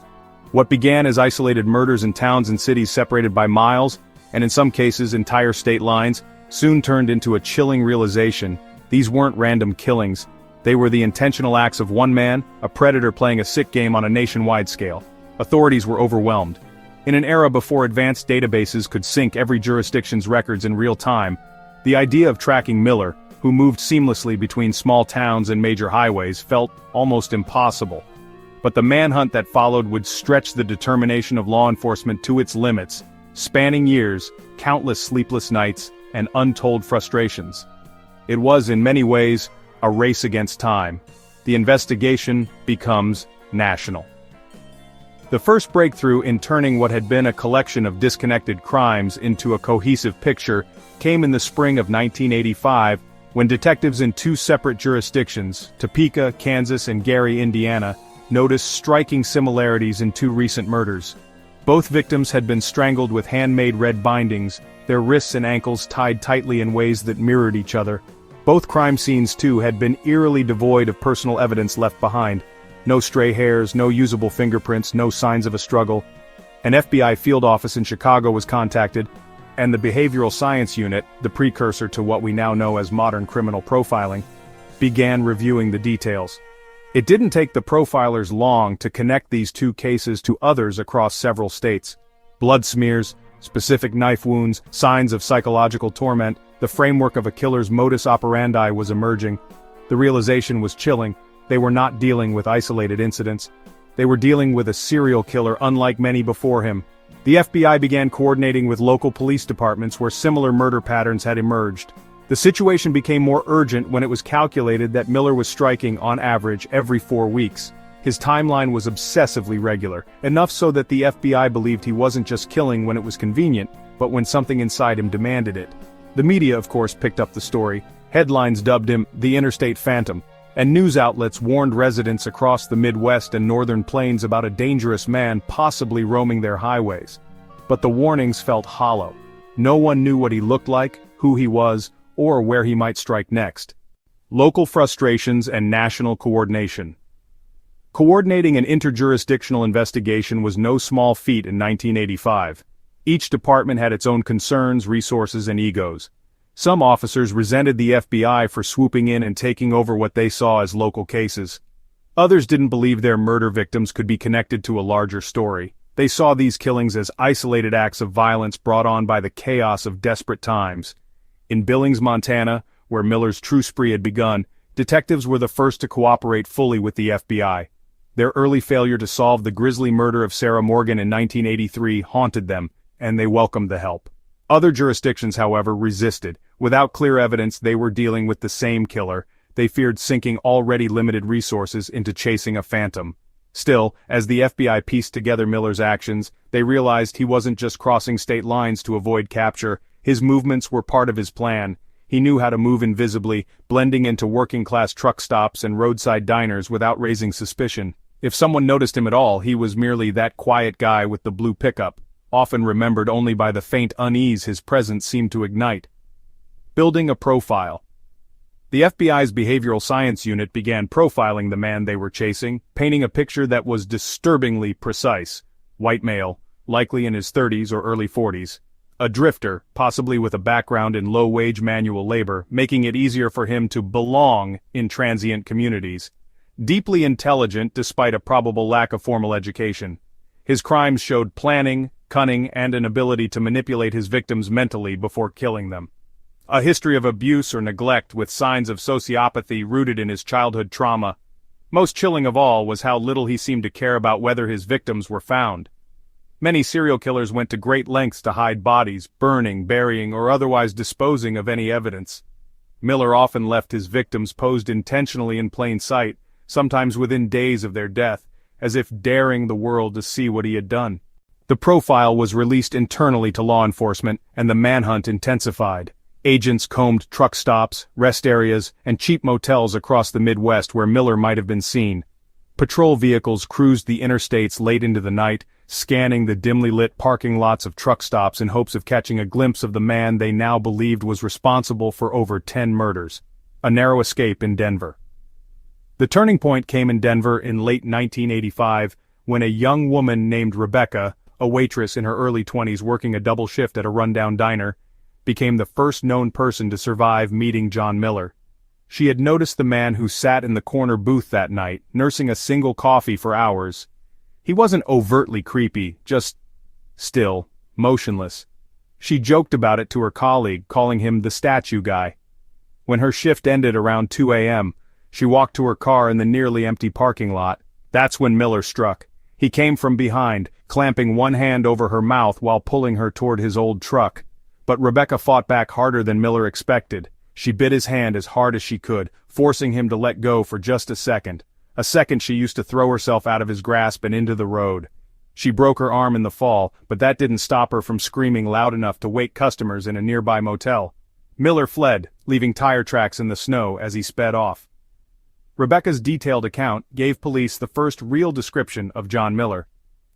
What began as isolated murders in towns and cities separated by miles, and in some cases entire state lines, soon turned into a chilling realization. These weren't random killings. They were the intentional acts of one man, a predator playing a sick game on a nationwide scale. Authorities were overwhelmed. In an era before advanced databases could sync every jurisdiction's records in real time, the idea of tracking Miller, who moved seamlessly between small towns and major highways, felt almost impossible. But the manhunt that followed would stretch the determination of law enforcement to its limits, spanning years, countless sleepless nights, and untold frustrations. It was, in many ways, a race against time. The investigation becomes national. The first breakthrough in turning what had been a collection of disconnected crimes into a cohesive picture came in the spring of 1985, when detectives in two separate jurisdictions, Topeka, Kansas and Gary, Indiana, noticed striking similarities in two recent murders. Both victims had been strangled with handmade red bindings, their wrists and ankles tied tightly in ways that mirrored each other. Both crime scenes, too, had been eerily devoid of personal evidence left behind. No stray hairs, no usable fingerprints, no signs of a struggle. An FBI field office in Chicago was contacted, and the Behavioral Science Unit, the precursor to what we now know as modern criminal profiling, began reviewing the details. It didn't take the profilers long to connect these two cases to others across several states. Blood smears, specific knife wounds, signs of psychological torment, the framework of a killer's modus operandi was emerging. The realization was chilling. They were not dealing with isolated incidents. They were dealing with a serial killer unlike many before him. The FBI began coordinating with local police departments where similar murder patterns had emerged. The situation became more urgent when it was calculated that Miller was striking on average every 4 weeks. His timeline was obsessively regular, enough so that the FBI believed he wasn't just killing when it was convenient, but when something inside him demanded it. The media, of course, picked up the story. Headlines dubbed him the Interstate Phantom, and news outlets warned residents across the Midwest and Northern Plains about a dangerous man possibly roaming their highways. But the warnings felt hollow. No one knew what he looked like, who he was, or where he might strike next. Local frustrations and national coordination. Coordinating an interjurisdictional investigation was no small feat in 1985. Each department had its own concerns, resources, and egos. Some officers resented the FBI for swooping in and taking over what they saw as local cases. Others didn't believe their murder victims could be connected to a larger story. They saw these killings as isolated acts of violence brought on by the chaos of desperate times. In Billings, Montana, where Miller's true spree had begun, detectives were the first to cooperate fully with the FBI. Their early failure to solve the grisly murder of Sarah Morgan in 1983 haunted them, and they welcomed the help. Other jurisdictions, however, resisted. Without clear evidence they were dealing with the same killer, they feared sinking already limited resources into chasing a phantom. Still, as the FBI pieced together Miller's actions, they realized he wasn't just crossing state lines to avoid capture. His movements were part of his plan. He knew how to move invisibly, blending into working-class truck stops and roadside diners without raising suspicion. If someone noticed him at all, he was merely that quiet guy with the blue pickup, often remembered only by the faint unease his presence seemed to ignite. Building a profile. The FBI's behavioral science unit began profiling the man they were chasing, painting a picture that was disturbingly precise. White male, likely in his 30s or early 40s. A drifter, possibly with a background in low-wage manual labor, making it easier for him to belong in transient communities. Deeply intelligent despite a probable lack of formal education. His crimes showed planning, cunning, and an ability to manipulate his victims mentally before killing them. A history of abuse or neglect with signs of sociopathy rooted in his childhood trauma. Most chilling of all was how little he seemed to care about whether his victims were found. Many serial killers went to great lengths to hide bodies, burning, burying, or otherwise disposing of any evidence. Miller often left his victims posed intentionally in plain sight, sometimes within days of their death, as if daring the world to see what he had done. The profile was released internally to law enforcement, and the manhunt intensified. Agents combed truck stops, rest areas, and cheap motels across the Midwest where Miller might have been seen. Patrol vehicles cruised the interstates late into the night, scanning the dimly lit parking lots of truck stops in hopes of catching a glimpse of the man they now believed was responsible for over 10 murders. A narrow escape in Denver. The turning point came in Denver in late 1985, when a young woman named Rebecca, a waitress in her early 20s working a double shift at a rundown diner, became the first known person to survive meeting John Miller. She had noticed the man who sat in the corner booth that night, nursing a single coffee for hours. He wasn't overtly creepy, just still, motionless. She joked about it to her colleague, calling him the statue guy. When her shift ended around 2 a.m., she walked to her car in the nearly empty parking lot. That's when Miller struck. He came from behind, clamping one hand over her mouth while pulling her toward his old truck. But Rebecca fought back harder than Miller expected. She bit his hand as hard as she could, forcing him to let go for just a second. A second she used to throw herself out of his grasp and into the road. She broke her arm in the fall, but that didn't stop her from screaming loud enough to wake customers in a nearby motel. Miller fled, leaving tire tracks in the snow as he sped off. Rebecca's detailed account gave police the first real description of John Miller.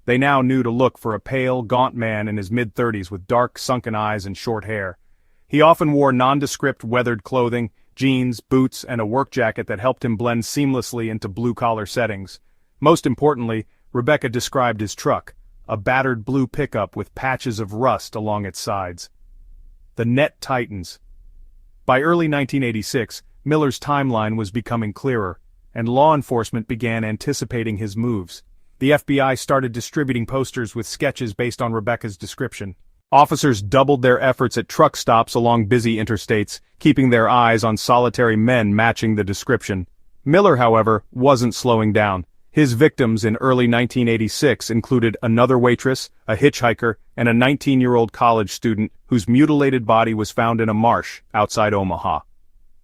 They now knew to look for a pale, gaunt man in his mid-30s with dark, sunken eyes and short hair. He often wore nondescript, weathered clothing, jeans, boots, and a work jacket that helped him blend seamlessly into blue-collar settings. Most importantly, Rebecca described his truck, a battered blue pickup with patches of rust along its sides. The net tightens. By early 1986, Miller's timeline was becoming clearer, and law enforcement began anticipating his moves. The FBI started distributing posters with sketches based on Rebecca's description. Officers doubled their efforts at truck stops along busy interstates, keeping their eyes on solitary men matching the description. Miller, however, wasn't slowing down. His victims in early 1986 included another waitress, a hitchhiker, and a 19-year-old college student whose mutilated body was found in a marsh outside Omaha.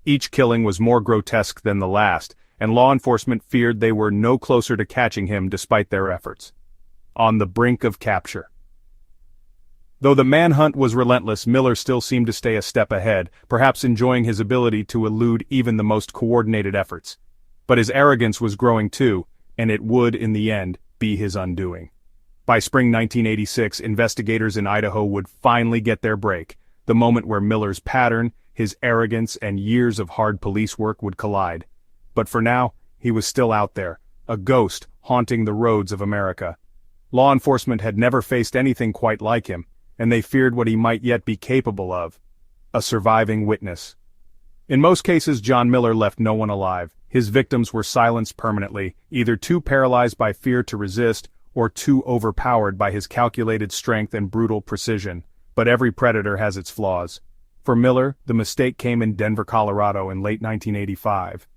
Each killing was more grotesque than the last, and law enforcement feared they were no closer to catching him despite their efforts. On the brink of capture. Though the manhunt was relentless, Miller still seemed to stay a step ahead, perhaps enjoying his ability to elude even the most coordinated efforts. But his arrogance was growing too, and it would, in the end, be his undoing. By spring 1986, investigators in Idaho would finally get their break, the moment where Miller's pattern, his arrogance, and years of hard police work would collide. But for now, he was still out there, a ghost haunting the roads of America. Law enforcement had never faced anything quite like him, and they feared what he might yet be capable of. A surviving witness. In most cases, John Miller left no one alive. His victims were silenced permanently, either too paralyzed by fear to resist, or too overpowered by his calculated strength and brutal precision. But every predator has its flaws. For Miller, the mistake came in Denver, Colorado in late 1985.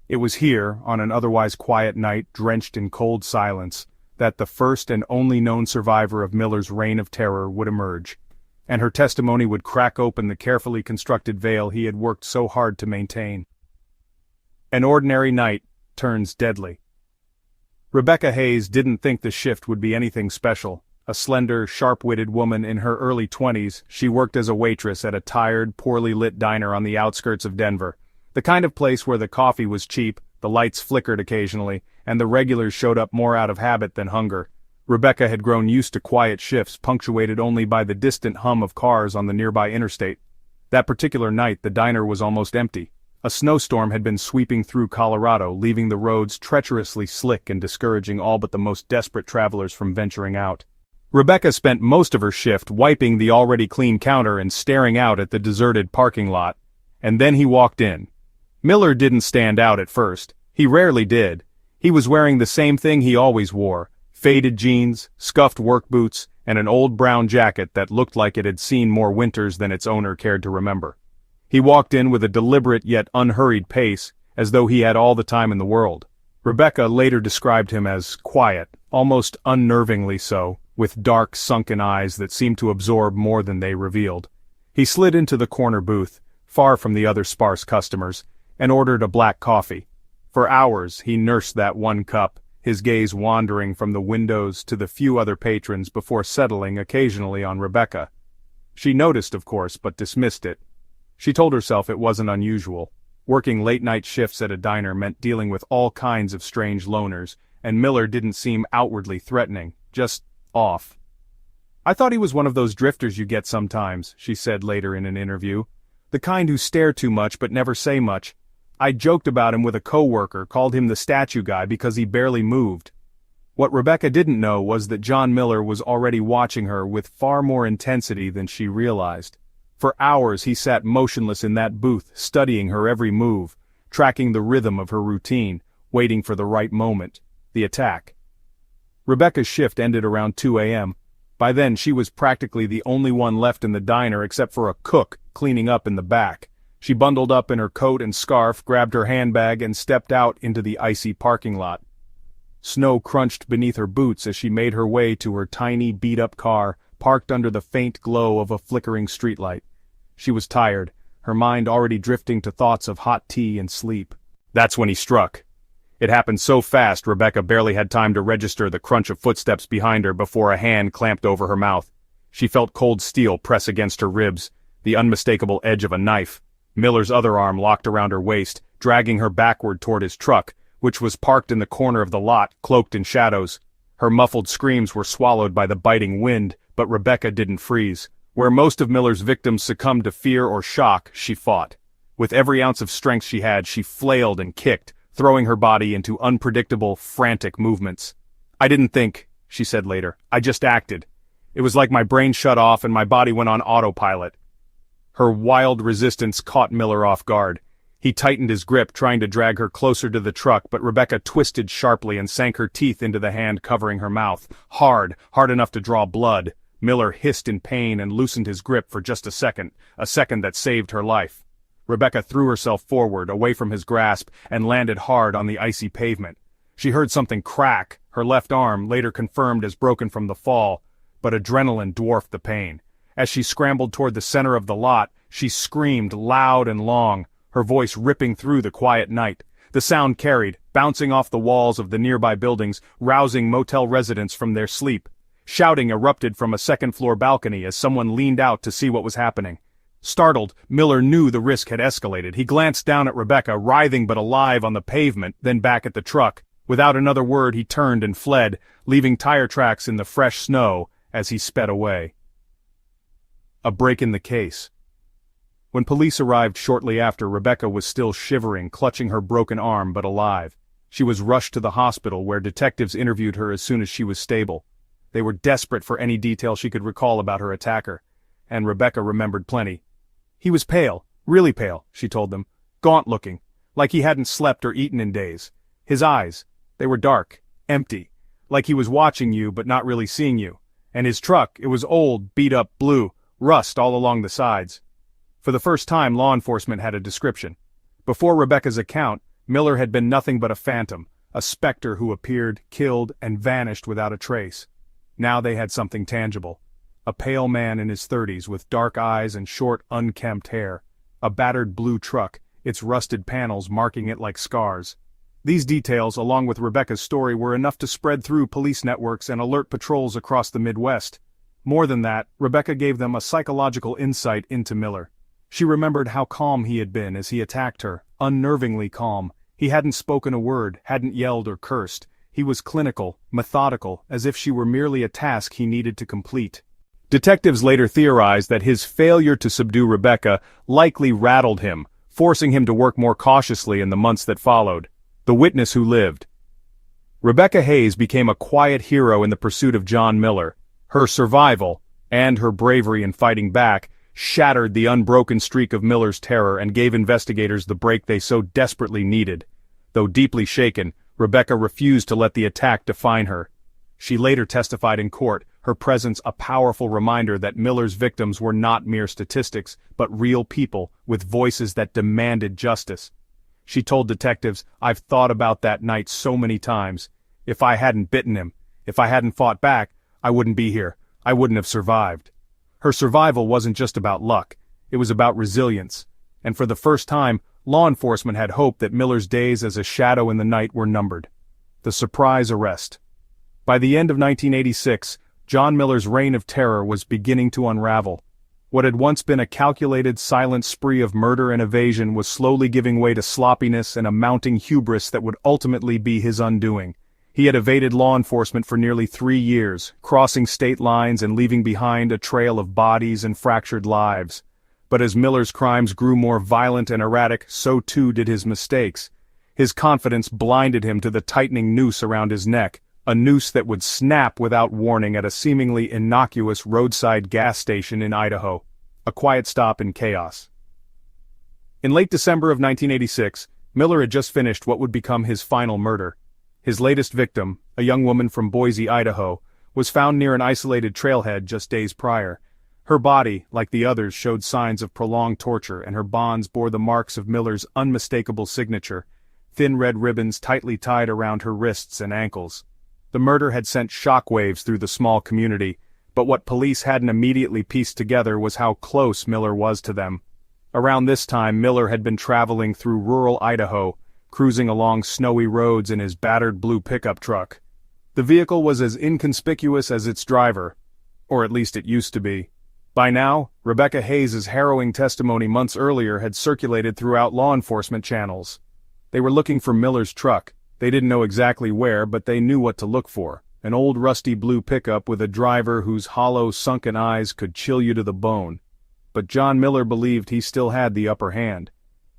It was here, on an otherwise quiet night drenched in cold silence, that the first and only known survivor of Miller's reign of terror would emerge, and her testimony would crack open the carefully constructed veil he had worked so hard to maintain. An ordinary night turns deadly. Rebecca Hayes didn't think the shift would be anything special. A slender, sharp-witted woman in her early 20s, she worked as a waitress at a tired, poorly lit diner on the outskirts of Denver, the kind of place where the coffee was cheap, the lights flickered occasionally, and the regulars showed up more out of habit than hunger. Rebecca had grown used to quiet shifts punctuated only by the distant hum of cars on the nearby interstate. That particular night the diner was almost empty. A snowstorm had been sweeping through Colorado, leaving the roads treacherously slick and discouraging all but the most desperate travelers from venturing out. Rebecca spent most of her shift wiping the already clean counter and staring out at the deserted parking lot. And then he walked in. Miller didn't stand out at first. He rarely did. He was wearing the same thing he always wore, faded jeans, scuffed work boots, and an old brown jacket that looked like it had seen more winters than its owner cared to remember. He walked in with a deliberate yet unhurried pace, as though he had all the time in the world. Rebecca later described him as quiet, almost unnervingly so, with dark, sunken eyes that seemed to absorb more than they revealed. He slid into the corner booth, far from the other sparse customers, and ordered a black coffee. For hours he nursed that one cup, his gaze wandering from the windows to the few other patrons before settling occasionally on Rebecca. She noticed, of course, but dismissed it. She told herself it wasn't unusual. Working late-night shifts at a diner meant dealing with all kinds of strange loners, and Miller didn't seem outwardly threatening, just off. "I thought he was one of those drifters you get sometimes," she said later in an interview. "The kind who stare too much but never say much. I joked about him with a coworker, called him the statue guy because he barely moved." What Rebecca didn't know was that John Miller was already watching her with far more intensity than she realized. For hours he sat motionless in that booth, studying her every move, tracking the rhythm of her routine, waiting for the right moment, the attack. Rebecca's shift ended around 2 a.m. By then she was practically the only one left in the diner except for a cook cleaning up in the back. She bundled up in her coat and scarf, grabbed her handbag, and stepped out into the icy parking lot. Snow crunched beneath her boots as she made her way to her tiny, beat-up car, parked under the faint glow of a flickering streetlight. She was tired, her mind already drifting to thoughts of hot tea and sleep. That's when he struck. It happened so fast Rebecca barely had time to register the crunch of footsteps behind her before a hand clamped over her mouth. She felt cold steel press against her ribs, the unmistakable edge of a knife. Miller's other arm locked around her waist, dragging her backward toward his truck, which was parked in the corner of the lot, cloaked in shadows. Her muffled screams were swallowed by the biting wind, but Rebecca didn't freeze. Where most of Miller's victims succumbed to fear or shock, she fought. With every ounce of strength she had, she flailed and kicked, throwing her body into unpredictable, frantic movements. "I didn't think," she said later. "I just acted. It was like my brain shut off and my body went on autopilot." Her wild resistance caught Miller off guard. He tightened his grip, trying to drag her closer to the truck, but Rebecca twisted sharply and sank her teeth into the hand covering her mouth. Hard enough to draw blood. Miller hissed in pain and loosened his grip for just a second that saved her life. Rebecca threw herself forward, away from his grasp, and landed hard on the icy pavement. She heard something crack, her left arm, later confirmed as broken from the fall, but adrenaline dwarfed the pain. As she scrambled toward the center of the lot, she screamed loud and long, her voice ripping through the quiet night. The sound carried, bouncing off the walls of the nearby buildings, rousing motel residents from their sleep. Shouting erupted from a second-floor balcony as someone leaned out to see what was happening. Startled, Miller knew the risk had escalated. He glanced down at Rebecca, writhing but alive on the pavement, then back at the truck. Without another word he turned and fled, leaving tire tracks in the fresh snow as he sped away. A break in the case. When police arrived shortly after, Rebecca was still shivering, clutching her broken arm but alive. She was rushed to the hospital where detectives interviewed her as soon as she was stable. They were desperate for any detail she could recall about her attacker, and Rebecca remembered plenty. He was pale, really pale, she told them, gaunt-looking, like he hadn't slept or eaten in days. His eyes, they were dark, empty, like he was watching you but not really seeing you. And his truck, it was old, beat-up blue, rust all along the sides. For the first time, law enforcement had a description. Before Rebecca's account, Miller had been nothing but a phantom, a specter who appeared, killed, and vanished without a trace. Now they had something tangible. A pale man in his 30s with dark eyes and short, unkempt hair. A battered blue truck, its rusted panels marking it like scars. These details, along with Rebecca's story, were enough to spread through police networks and alert patrols across the Midwest. More than that, Rebecca gave them a psychological insight into Miller. She remembered how calm he had been as he attacked her, unnervingly calm. He hadn't spoken a word, hadn't yelled or cursed. He was clinical, methodical, as if she were merely a task he needed to complete. Detectives later theorized that his failure to subdue Rebecca likely rattled him, forcing him to work more cautiously in the months that followed. The witness who lived. Rebecca Hayes became a quiet hero in the pursuit of John Miller. Her survival, and her bravery in fighting back, shattered the unbroken streak of Miller's terror and gave investigators the break they so desperately needed. Though deeply shaken, Rebecca refused to let the attack define her. She later testified in court, her presence a powerful reminder that Miller's victims were not mere statistics, but real people with voices that demanded justice. She told detectives, "I've thought about that night so many times. If I hadn't bitten him, if I hadn't fought back, I wouldn't be here. I wouldn't have survived." Her survival wasn't just about luck, it was about resilience. And for the first time, law enforcement had hoped that Miller's days as a shadow in the night were numbered. The surprise arrest. By the end of 1986, John Miller's reign of terror was beginning to unravel. What had once been a calculated, silent spree of murder and evasion was slowly giving way to sloppiness and a mounting hubris that would ultimately be his undoing. He had evaded law enforcement for nearly 3 years, crossing state lines and leaving behind a trail of bodies and fractured lives. But as Miller's crimes grew more violent and erratic, so too did his mistakes. His confidence blinded him to the tightening noose around his neck, a noose that would snap without warning at a seemingly innocuous roadside gas station in Idaho. A quiet stop in chaos. In late December of 1986, Miller had just finished what would become his final murder. His latest victim, a young woman from Boise, Idaho, was found near an isolated trailhead just days prior. Her body, like the others, showed signs of prolonged torture, and her bonds bore the marks of Miller's unmistakable signature, thin red ribbons tightly tied around her wrists and ankles. The murder had sent shockwaves through the small community, but what police hadn't immediately pieced together was how close Miller was to them. Around this time, Miller had been traveling through rural Idaho, cruising along snowy roads in his battered blue pickup truck. The vehicle was as inconspicuous as its driver, or at least it used to be. By now, Rebecca Hayes' harrowing testimony months earlier had circulated throughout law enforcement channels. They were looking for Miller's truck. They didn't know exactly where, but they knew what to look for. An old rusty blue pickup with a driver whose hollow, sunken eyes could chill you to the bone. But John Miller believed he still had the upper hand.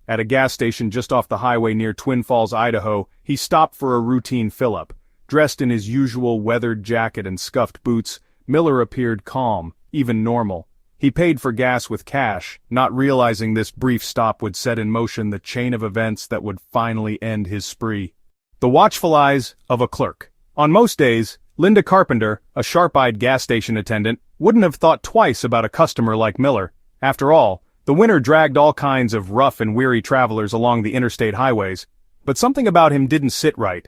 At a gas station just off the highway near Twin Falls, Idaho, he stopped for a routine fill-up. Dressed in his usual weathered jacket and scuffed boots, Miller appeared calm, even normal. He paid for gas with cash, not realizing this brief stop would set in motion the chain of events that would finally end his spree. The watchful eyes of a clerk. On most days, Linda Carpenter, a sharp-eyed gas station attendant, wouldn't have thought twice about a customer like Miller. After all, the winter dragged all kinds of rough and weary travelers along the interstate highways, but something about him didn't sit right.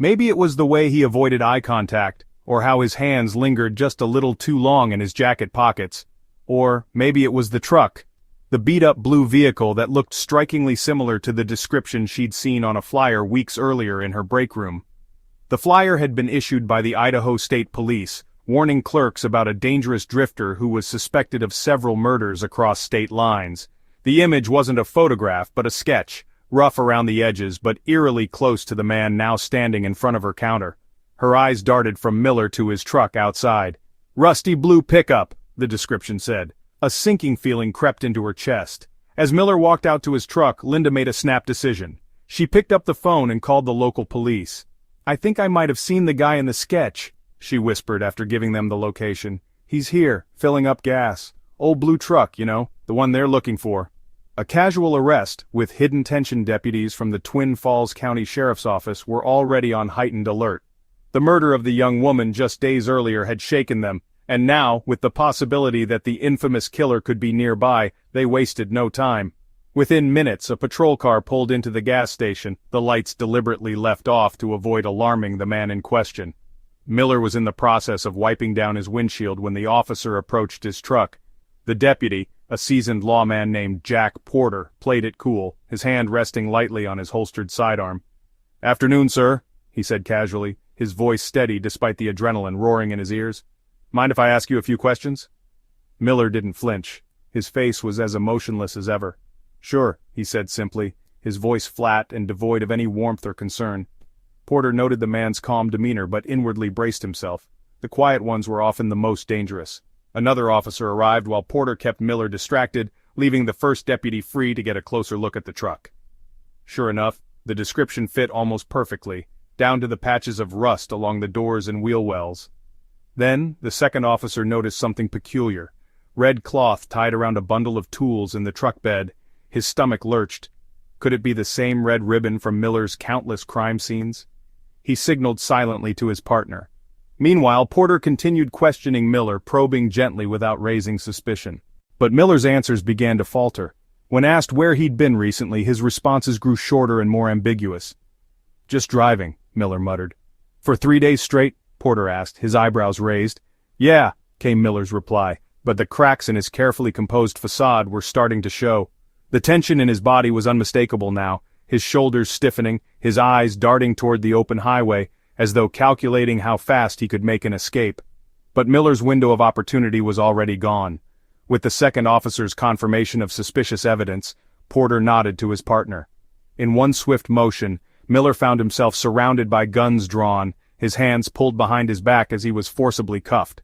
Maybe it was the way he avoided eye contact, or how his hands lingered just a little too long in his jacket pockets. Or maybe it was the truck. The beat-up blue vehicle that looked strikingly similar to the description she'd seen on a flyer weeks earlier in her break room. The flyer had been issued by the Idaho State Police, warning clerks about a dangerous drifter who was suspected of several murders across state lines. The image wasn't a photograph but a sketch, rough around the edges but eerily close to the man now standing in front of her counter. Her eyes darted from Miller to his truck outside. "Rusty blue pickup," the description said. A sinking feeling crept into her chest. As Miller walked out to his truck, Linda made a snap decision. She picked up the phone and called the local police. "I think I might have seen the guy in the sketch," she whispered after giving them the location. "He's here, filling up gas. Old blue truck, you know, the one they're looking for." A casual arrest, with hidden tension deputies from the Twin Falls County Sheriff's Office were already on heightened alert. The murder of the young woman just days earlier had shaken them, and now, with the possibility that the infamous killer could be nearby, they wasted no time. Within minutes, a patrol car pulled into the gas station, the lights deliberately left off to avoid alarming the man in question. Miller was in the process of wiping down his windshield when the officer approached his truck. The deputy, a seasoned lawman named Jack Porter, played it cool, his hand resting lightly on his holstered sidearm. "Afternoon, sir," he said casually, his voice steady despite the adrenaline roaring in his ears. "Mind if I ask you a few questions?" Miller didn't flinch. His face was as emotionless as ever. "Sure," he said simply, his voice flat and devoid of any warmth or concern. Porter noted the man's calm demeanor but inwardly braced himself. The quiet ones were often the most dangerous. Another officer arrived while Porter kept Miller distracted, leaving the first deputy free to get a closer look at the truck. Sure enough, the description fit almost perfectly, down to the patches of rust along the doors and wheel wells. Then, the second officer noticed something peculiar. Red cloth tied around a bundle of tools in the truck bed. His stomach lurched. Could it be the same red ribbon from Miller's countless crime scenes? He signaled silently to his partner. Meanwhile, Porter continued questioning Miller, probing gently without raising suspicion. But Miller's answers began to falter. When asked where he'd been recently, his responses grew shorter and more ambiguous. "Just driving," Miller muttered. "For 3 days straight?" Porter asked, his eyebrows raised. "Yeah," came Miller's reply, but the cracks in his carefully composed facade were starting to show. The tension in his body was unmistakable now, his shoulders stiffening, his eyes darting toward the open highway, as though calculating how fast he could make an escape. But Miller's window of opportunity was already gone. With the second officer's confirmation of suspicious evidence, Porter nodded to his partner. In one swift motion, Miller found himself surrounded by guns drawn, his hands pulled behind his back as he was forcibly cuffed.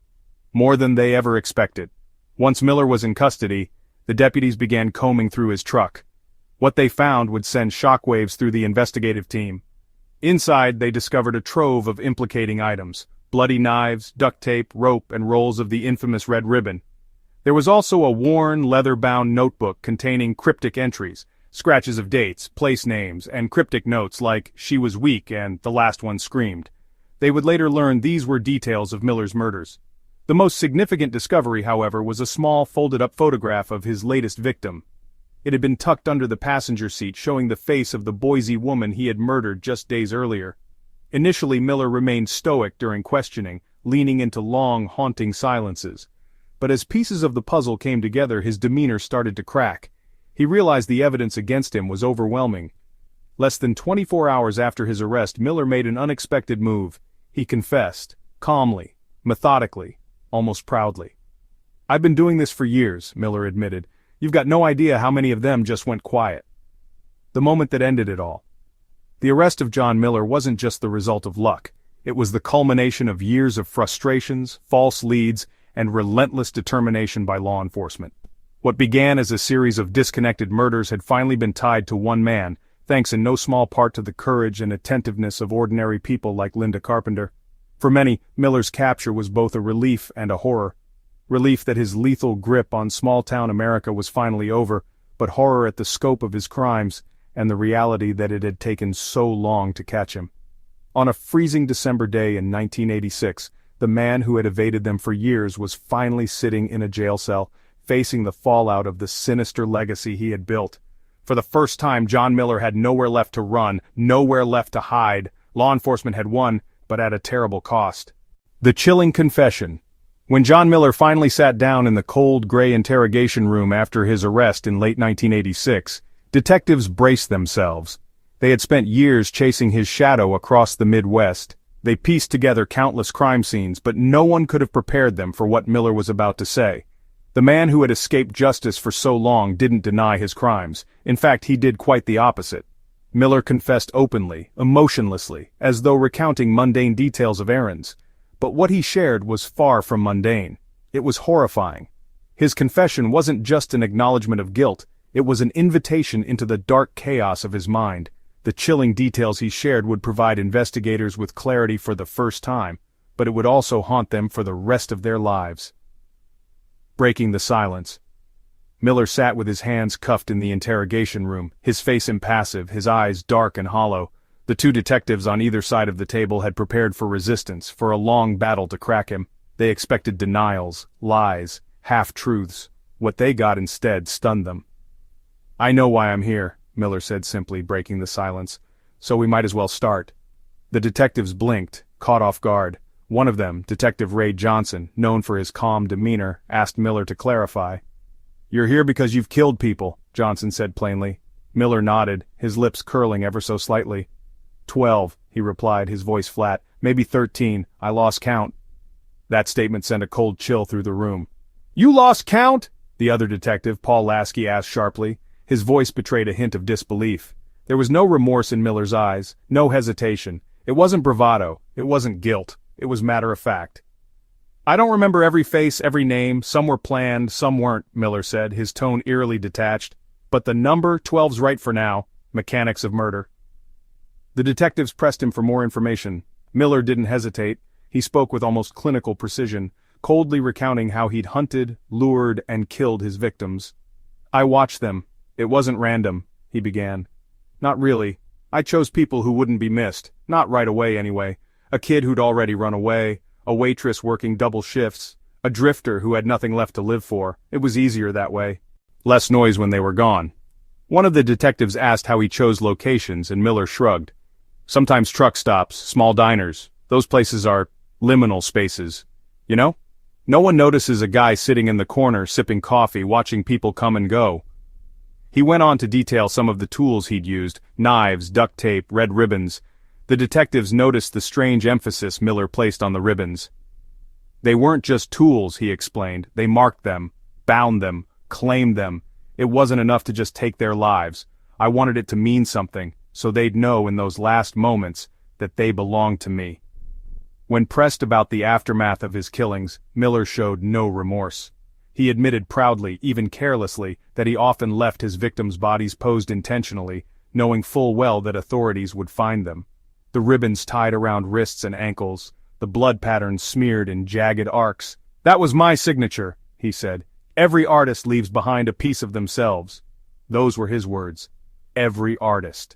More than they ever expected. Once Miller was in custody, the deputies began combing through his truck. What they found would send shockwaves through the investigative team. Inside, they discovered a trove of implicating items: bloody knives, duct tape, rope, and rolls of the infamous red ribbon. There was also a worn, leather-bound notebook containing cryptic entries, scratches of dates, place names, and cryptic notes like "she was weak" and "the last one screamed." They would later learn these were details of Miller's murders. The most significant discovery, however, was a small folded-up photograph of his latest victim. It had been tucked under the passenger seat, showing the face of the Boise woman he had murdered just days earlier. Initially, Miller remained stoic during questioning, leaning into long, haunting silences. But as pieces of the puzzle came together, his demeanor started to crack. He realized the evidence against him was overwhelming. Less than 24 hours after his arrest, Miller made an unexpected move. He confessed, calmly, methodically, almost proudly. "I've been doing this for years," Miller admitted. "You've got no idea how many of them just went quiet." The moment that ended it all. The arrest of John Miller wasn't just the result of luck. It was the culmination of years of frustrations, false leads, and relentless determination by law enforcement. What began as a series of disconnected murders had finally been tied to one man, thanks in no small part to the courage and attentiveness of ordinary people like Linda Carpenter. For many, Miller's capture was both a relief and a horror. Relief that his lethal grip on small-town America was finally over, but horror at the scope of his crimes, and the reality that it had taken so long to catch him. On a freezing December day in 1986, the man who had evaded them for years was finally sitting in a jail cell, facing the fallout of the sinister legacy he had built. For the first time, John Miller had nowhere left to run, nowhere left to hide. Law enforcement had won, but at a terrible cost. The chilling confession. When John Miller finally sat down in the cold, gray interrogation room after his arrest in late 1986, detectives braced themselves. They had spent years chasing his shadow across the Midwest. They pieced together countless crime scenes, but no one could have prepared them for what Miller was about to say. The man who had escaped justice for so long didn't deny his crimes. In fact, he did quite the opposite. Miller confessed openly, emotionlessly, as though recounting mundane details of errands. But what he shared was far from mundane. It was horrifying. His confession wasn't just an acknowledgement of guilt, it was an invitation into the dark chaos of his mind. The chilling details he shared would provide investigators with clarity for the first time, but it would also haunt them for the rest of their lives. Breaking the silence. Miller sat with his hands cuffed in the interrogation room, his face impassive, his eyes dark and hollow. The two detectives on either side of the table had prepared for resistance, for a long battle to crack him. They expected denials, lies, half-truths. What they got instead stunned them. "I know why I'm here," Miller said simply, breaking the silence. "So we might as well start." The detectives blinked, caught off guard. One of them, Detective Ray Johnson, known for his calm demeanor, asked Miller to clarify. "You're here because you've killed people," Johnson said plainly. Miller nodded, his lips curling ever so slightly. 12, he replied, his voice flat. "Maybe 13, I lost count." That statement sent a cold chill through the room. "You lost count?" the other detective, Paul Lasky, asked sharply. His voice betrayed a hint of disbelief. There was no remorse in Miller's eyes, no hesitation. It wasn't bravado, it wasn't guilt, it was matter of fact. "I don't remember every face, every name, some were planned, some weren't," Miller said, his tone eerily detached. "But the number 12's right for now, mechanics of murder." The detectives pressed him for more information. Miller didn't hesitate. He spoke with almost clinical precision, coldly recounting how he'd hunted, lured, and killed his victims. "I watched them. It wasn't random," he began. "Not really. I chose people who wouldn't be missed, not right away anyway. A kid who'd already run away, a waitress working double shifts, a drifter who had nothing left to live for. It was easier that way. Less noise when they were gone." One of the detectives asked how he chose locations, and Miller shrugged. "Sometimes truck stops, small diners. Those places are liminal spaces. You know? No one notices a guy sitting in the corner sipping coffee, watching people come and go." He went on to detail some of the tools he'd used: knives, duct tape, red ribbons. The detectives noticed the strange emphasis Miller placed on the ribbons. "They weren't just tools," he explained. "They marked them, bound them, claimed them. It wasn't enough to just take their lives. I wanted it to mean something, so they'd know in those last moments that they belonged to me." When pressed about the aftermath of his killings, Miller showed no remorse. He admitted proudly, even carelessly, that he often left his victims' bodies posed intentionally, knowing full well that authorities would find them. The ribbons tied around wrists and ankles, the blood patterns smeared in jagged arcs. "That was my signature," he said. "Every artist leaves behind a piece of themselves." Those were his words. Every artist.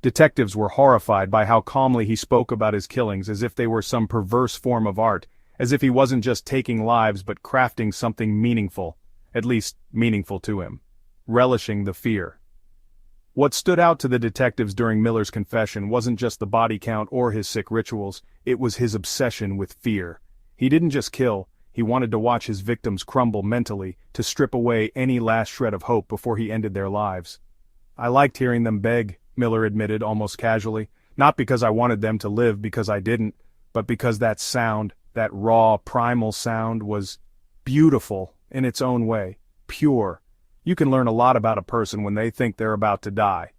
Detectives were horrified by how calmly he spoke about his killings, as if they were some perverse form of art, as if he wasn't just taking lives but crafting something meaningful, at least meaningful to him, relishing the fear. What stood out to the detectives during Miller's confession wasn't just the body count or his sick rituals, it was his obsession with fear. He didn't just kill, he wanted to watch his victims crumble mentally, to strip away any last shred of hope before he ended their lives. "I liked hearing them beg," Miller admitted almost casually, "not because I wanted them to live because I didn't, but because that sound, that raw, primal sound, was beautiful in its own way, pure. You can learn a lot about a person when they think they're about to die."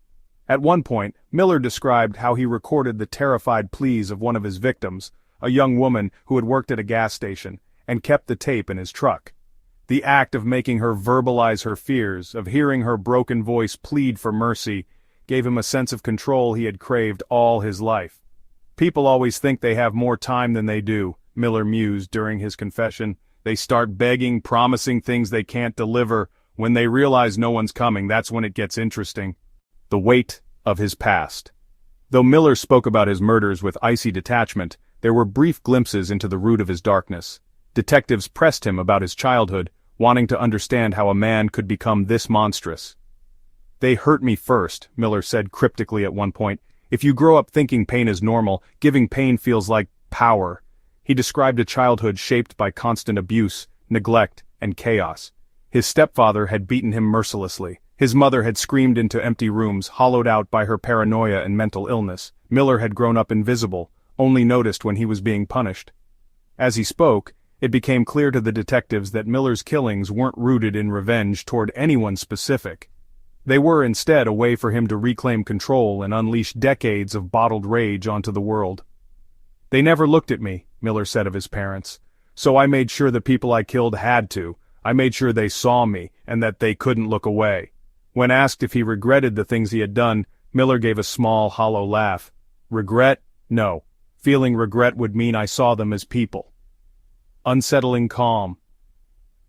At one point, Miller described how he recorded the terrified pleas of one of his victims, a young woman who had worked at a gas station, and kept the tape in his truck. The act of making her verbalize her fears, of hearing her broken voice plead for mercy, gave him a sense of control he had craved all his life. "People always think they have more time than they do," Miller mused during his confession. "They start begging, promising things they can't deliver. When they realize no one's coming, that's when it gets interesting." The weight of his past. Though Miller spoke about his murders with icy detachment, there were brief glimpses into the root of his darkness. Detectives pressed him about his childhood, wanting to understand how a man could become this monstrous. "They hurt me first," Miller said cryptically at one point. If you grow up thinking pain is normal, giving pain feels like power. He described a childhood shaped by constant abuse, neglect, and chaos. His stepfather had beaten him mercilessly. His mother had screamed into empty rooms, hollowed out by her paranoia and mental illness. Miller had grown up invisible, only noticed when he was being punished. As he spoke, it became clear to the detectives that Miller's killings weren't rooted in revenge toward anyone specific. They were instead a way for him to reclaim control and unleash decades of bottled rage onto the world. "They never looked at me," Miller said of his parents. "So I made sure the people I killed had to. I made sure they saw me, and that they couldn't look away." When asked if he regretted the things he had done, Miller gave a small, hollow laugh. "Regret? No. Feeling regret would mean I saw them as people." Unsettling calm.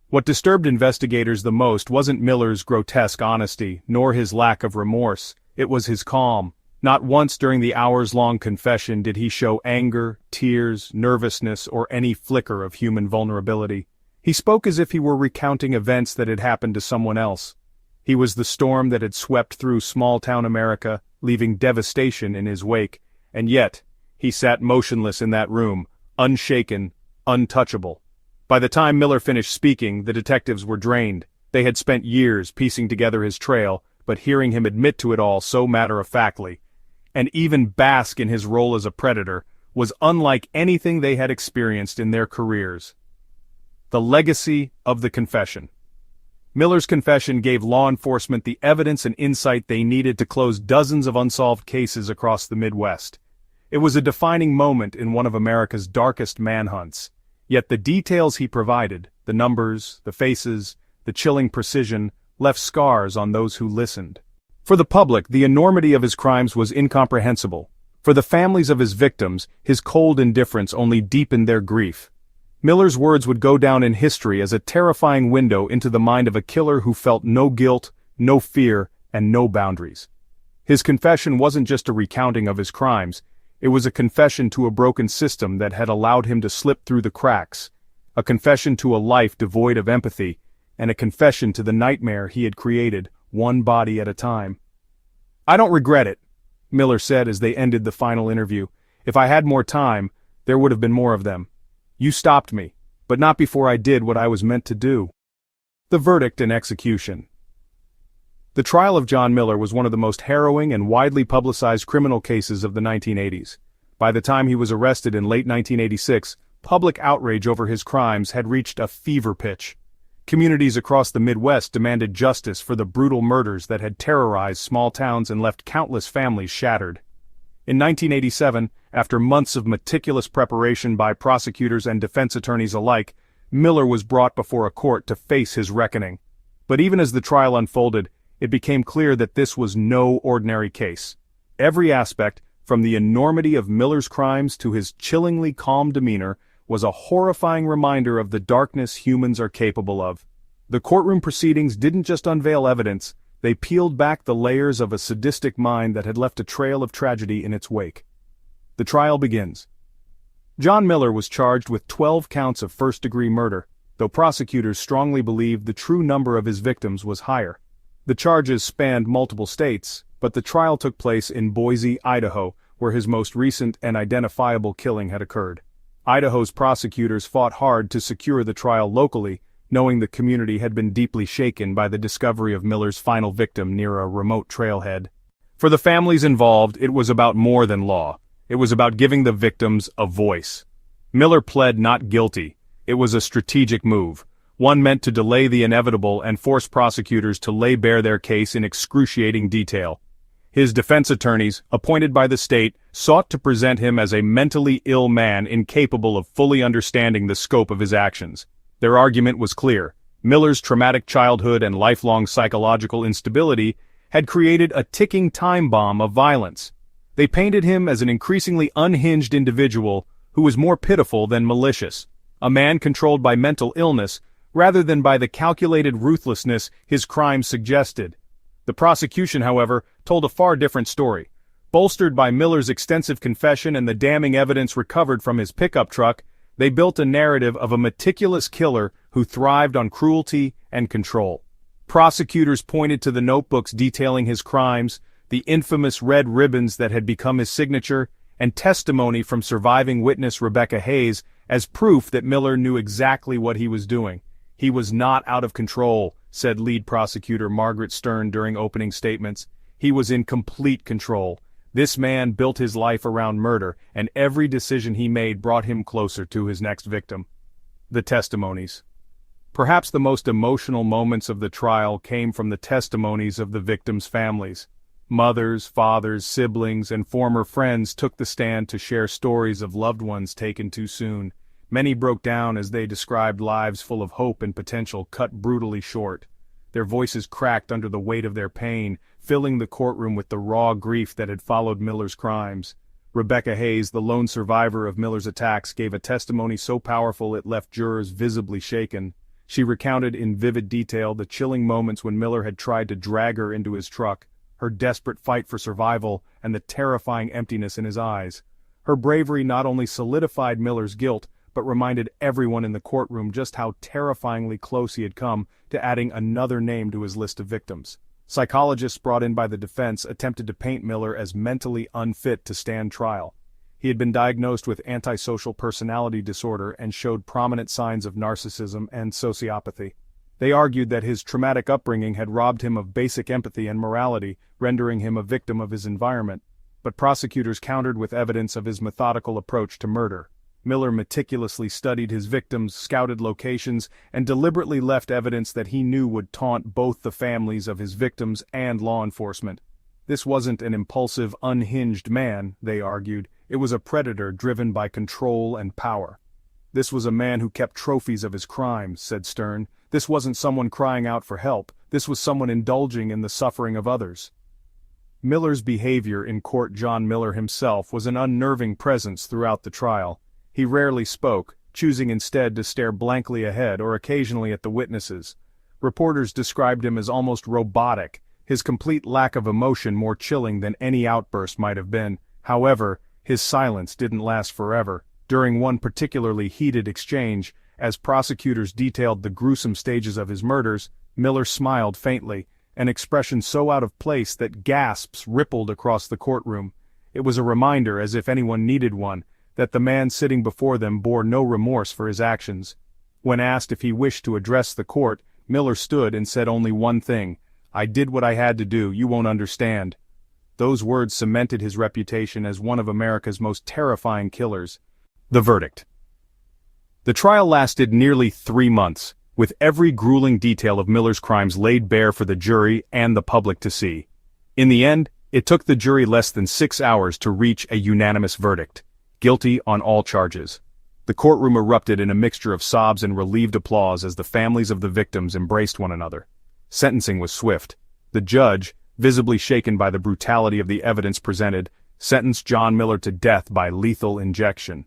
What disturbed investigators the most wasn't Miller's grotesque honesty, nor his lack of remorse. It was his calm. Not once during the hours-long confession did he show anger, tears, nervousness, or any flicker of human vulnerability. He spoke as if he were recounting events that had happened to someone else. He was the storm that had swept through small-town America, leaving devastation in his wake, and yet, he sat motionless in that room, unshaken, untouchable. By the time Miller finished speaking, the detectives were drained. They had spent years piecing together his trail, but hearing him admit to it all so matter-of-factly, and even bask in his role as a predator, was unlike anything they had experienced in their careers. The legacy of the confession. Miller's confession gave law enforcement the evidence and insight they needed to close dozens of unsolved cases across the Midwest. It was a defining moment in one of America's darkest manhunts. Yet the details he provided, the numbers, the faces, the chilling precision, left scars on those who listened. For the public, the enormity of his crimes was incomprehensible. For the families of his victims, his cold indifference only deepened their grief. Miller's words would go down in history as a terrifying window into the mind of a killer who felt no guilt, no fear, and no boundaries. His confession wasn't just a recounting of his crimes, it was a confession to a broken system that had allowed him to slip through the cracks, a confession to a life devoid of empathy, and a confession to the nightmare he had created, one body at a time. "I don't regret it," Miller said as they ended the final interview. "If I had more time, there would have been more of them. You stopped me, but not before I did what I was meant to do." The verdict and execution. The trial of John Miller was one of the most harrowing and widely publicized criminal cases of the 1980s. By the time he was arrested in late 1986, public outrage over his crimes had reached a fever pitch. Communities across the Midwest demanded justice for the brutal murders that had terrorized small towns and left countless families shattered. In 1987, after months of meticulous preparation by prosecutors and defense attorneys alike, Miller was brought before a court to face his reckoning. But even as the trial unfolded, it became clear that this was no ordinary case. Every aspect, from the enormity of Miller's crimes to his chillingly calm demeanor, was a horrifying reminder of the darkness humans are capable of. The courtroom proceedings didn't just unveil evidence, they peeled back the layers of a sadistic mind that had left a trail of tragedy in its wake. The trial begins. John Miller was charged with 12 counts of first-degree murder, though prosecutors strongly believed the true number of his victims was higher. The charges spanned multiple states, but the trial took place in Boise, Idaho, where his most recent and identifiable killing had occurred. Idaho's prosecutors fought hard to secure the trial locally, knowing the community had been deeply shaken by the discovery of Miller's final victim near a remote trailhead. For the families involved, it was about more than law. It was about giving the victims a voice. Miller pled not guilty. It was a strategic move, one meant to delay the inevitable and force prosecutors to lay bare their case in excruciating detail. His defense attorneys, appointed by the state, sought to present him as a mentally ill man incapable of fully understanding the scope of his actions. Their argument was clear. Miller's traumatic childhood and lifelong psychological instability had created a ticking time bomb of violence. They painted him as an increasingly unhinged individual who was more pitiful than malicious, a man controlled by mental illness rather than by the calculated ruthlessness his crimes suggested. The prosecution, however, told a far different story. Bolstered by Miller's extensive confession and the damning evidence recovered from his pickup truck, they built a narrative of a meticulous killer who thrived on cruelty and control. Prosecutors pointed to the notebooks detailing his crimes, the infamous red ribbons that had become his signature, and testimony from surviving witness Rebecca Hayes as proof that Miller knew exactly what he was doing. "He was not out of control," said lead prosecutor Margaret Stern during opening statements. "He was in complete control. This man built his life around murder, and every decision he made brought him closer to his next victim." The testimonies. Perhaps the most emotional moments of the trial came from the testimonies of the victims' families. Mothers, fathers, siblings, and former friends took the stand to share stories of loved ones taken too soon. Many broke down as they described lives full of hope and potential cut brutally short. Their voices cracked under the weight of their pain, filling the courtroom with the raw grief that had followed Miller's crimes. Rebecca Hayes, the lone survivor of Miller's attacks, gave a testimony so powerful it left jurors visibly shaken. She recounted in vivid detail the chilling moments when Miller had tried to drag her into his truck, her desperate fight for survival, and the terrifying emptiness in his eyes. Her bravery not only solidified Miller's guilt, but reminded everyone in the courtroom just how terrifyingly close he had come to adding another name to his list of victims. Psychologists brought in by the defense attempted to paint Miller as mentally unfit to stand trial. He had been diagnosed with antisocial personality disorder and showed prominent signs of narcissism and sociopathy. They argued that his traumatic upbringing had robbed him of basic empathy and morality, rendering him a victim of his environment. But prosecutors countered with evidence of his methodical approach to murder. Miller meticulously studied his victims, scouted locations, and deliberately left evidence that he knew would taunt both the families of his victims and law enforcement. This wasn't an impulsive, unhinged man, they argued. It was a predator driven by control and power. "This was a man who kept trophies of his crimes," said Stern. "This wasn't someone crying out for help. This was someone indulging in the suffering of others." Miller's behavior in court. John Miller himself was an unnerving presence throughout the trial. He rarely spoke, choosing instead to stare blankly ahead or occasionally at the witnesses. Reporters described him as almost robotic, his complete lack of emotion more chilling than any outburst might have been. However, his silence didn't last forever. During one particularly heated exchange, as prosecutors detailed the gruesome stages of his murders, Miller smiled faintly, an expression so out of place that gasps rippled across the courtroom. It was a reminder, as if anyone needed one, that the man sitting before them bore no remorse for his actions. When asked if he wished to address the court, Miller stood and said only one thing: "I did what I had to do, you won't understand." Those words cemented his reputation as one of America's most terrifying killers. The verdict. The trial lasted nearly 3 months, with every grueling detail of Miller's crimes laid bare for the jury and the public to see. In the end, it took the jury less than 6 hours to reach a unanimous verdict: guilty on all charges. The courtroom erupted in a mixture of sobs and relieved applause as the families of the victims embraced one another. Sentencing was swift. The judge, visibly shaken by the brutality of the evidence presented, sentenced John Miller to death by lethal injection.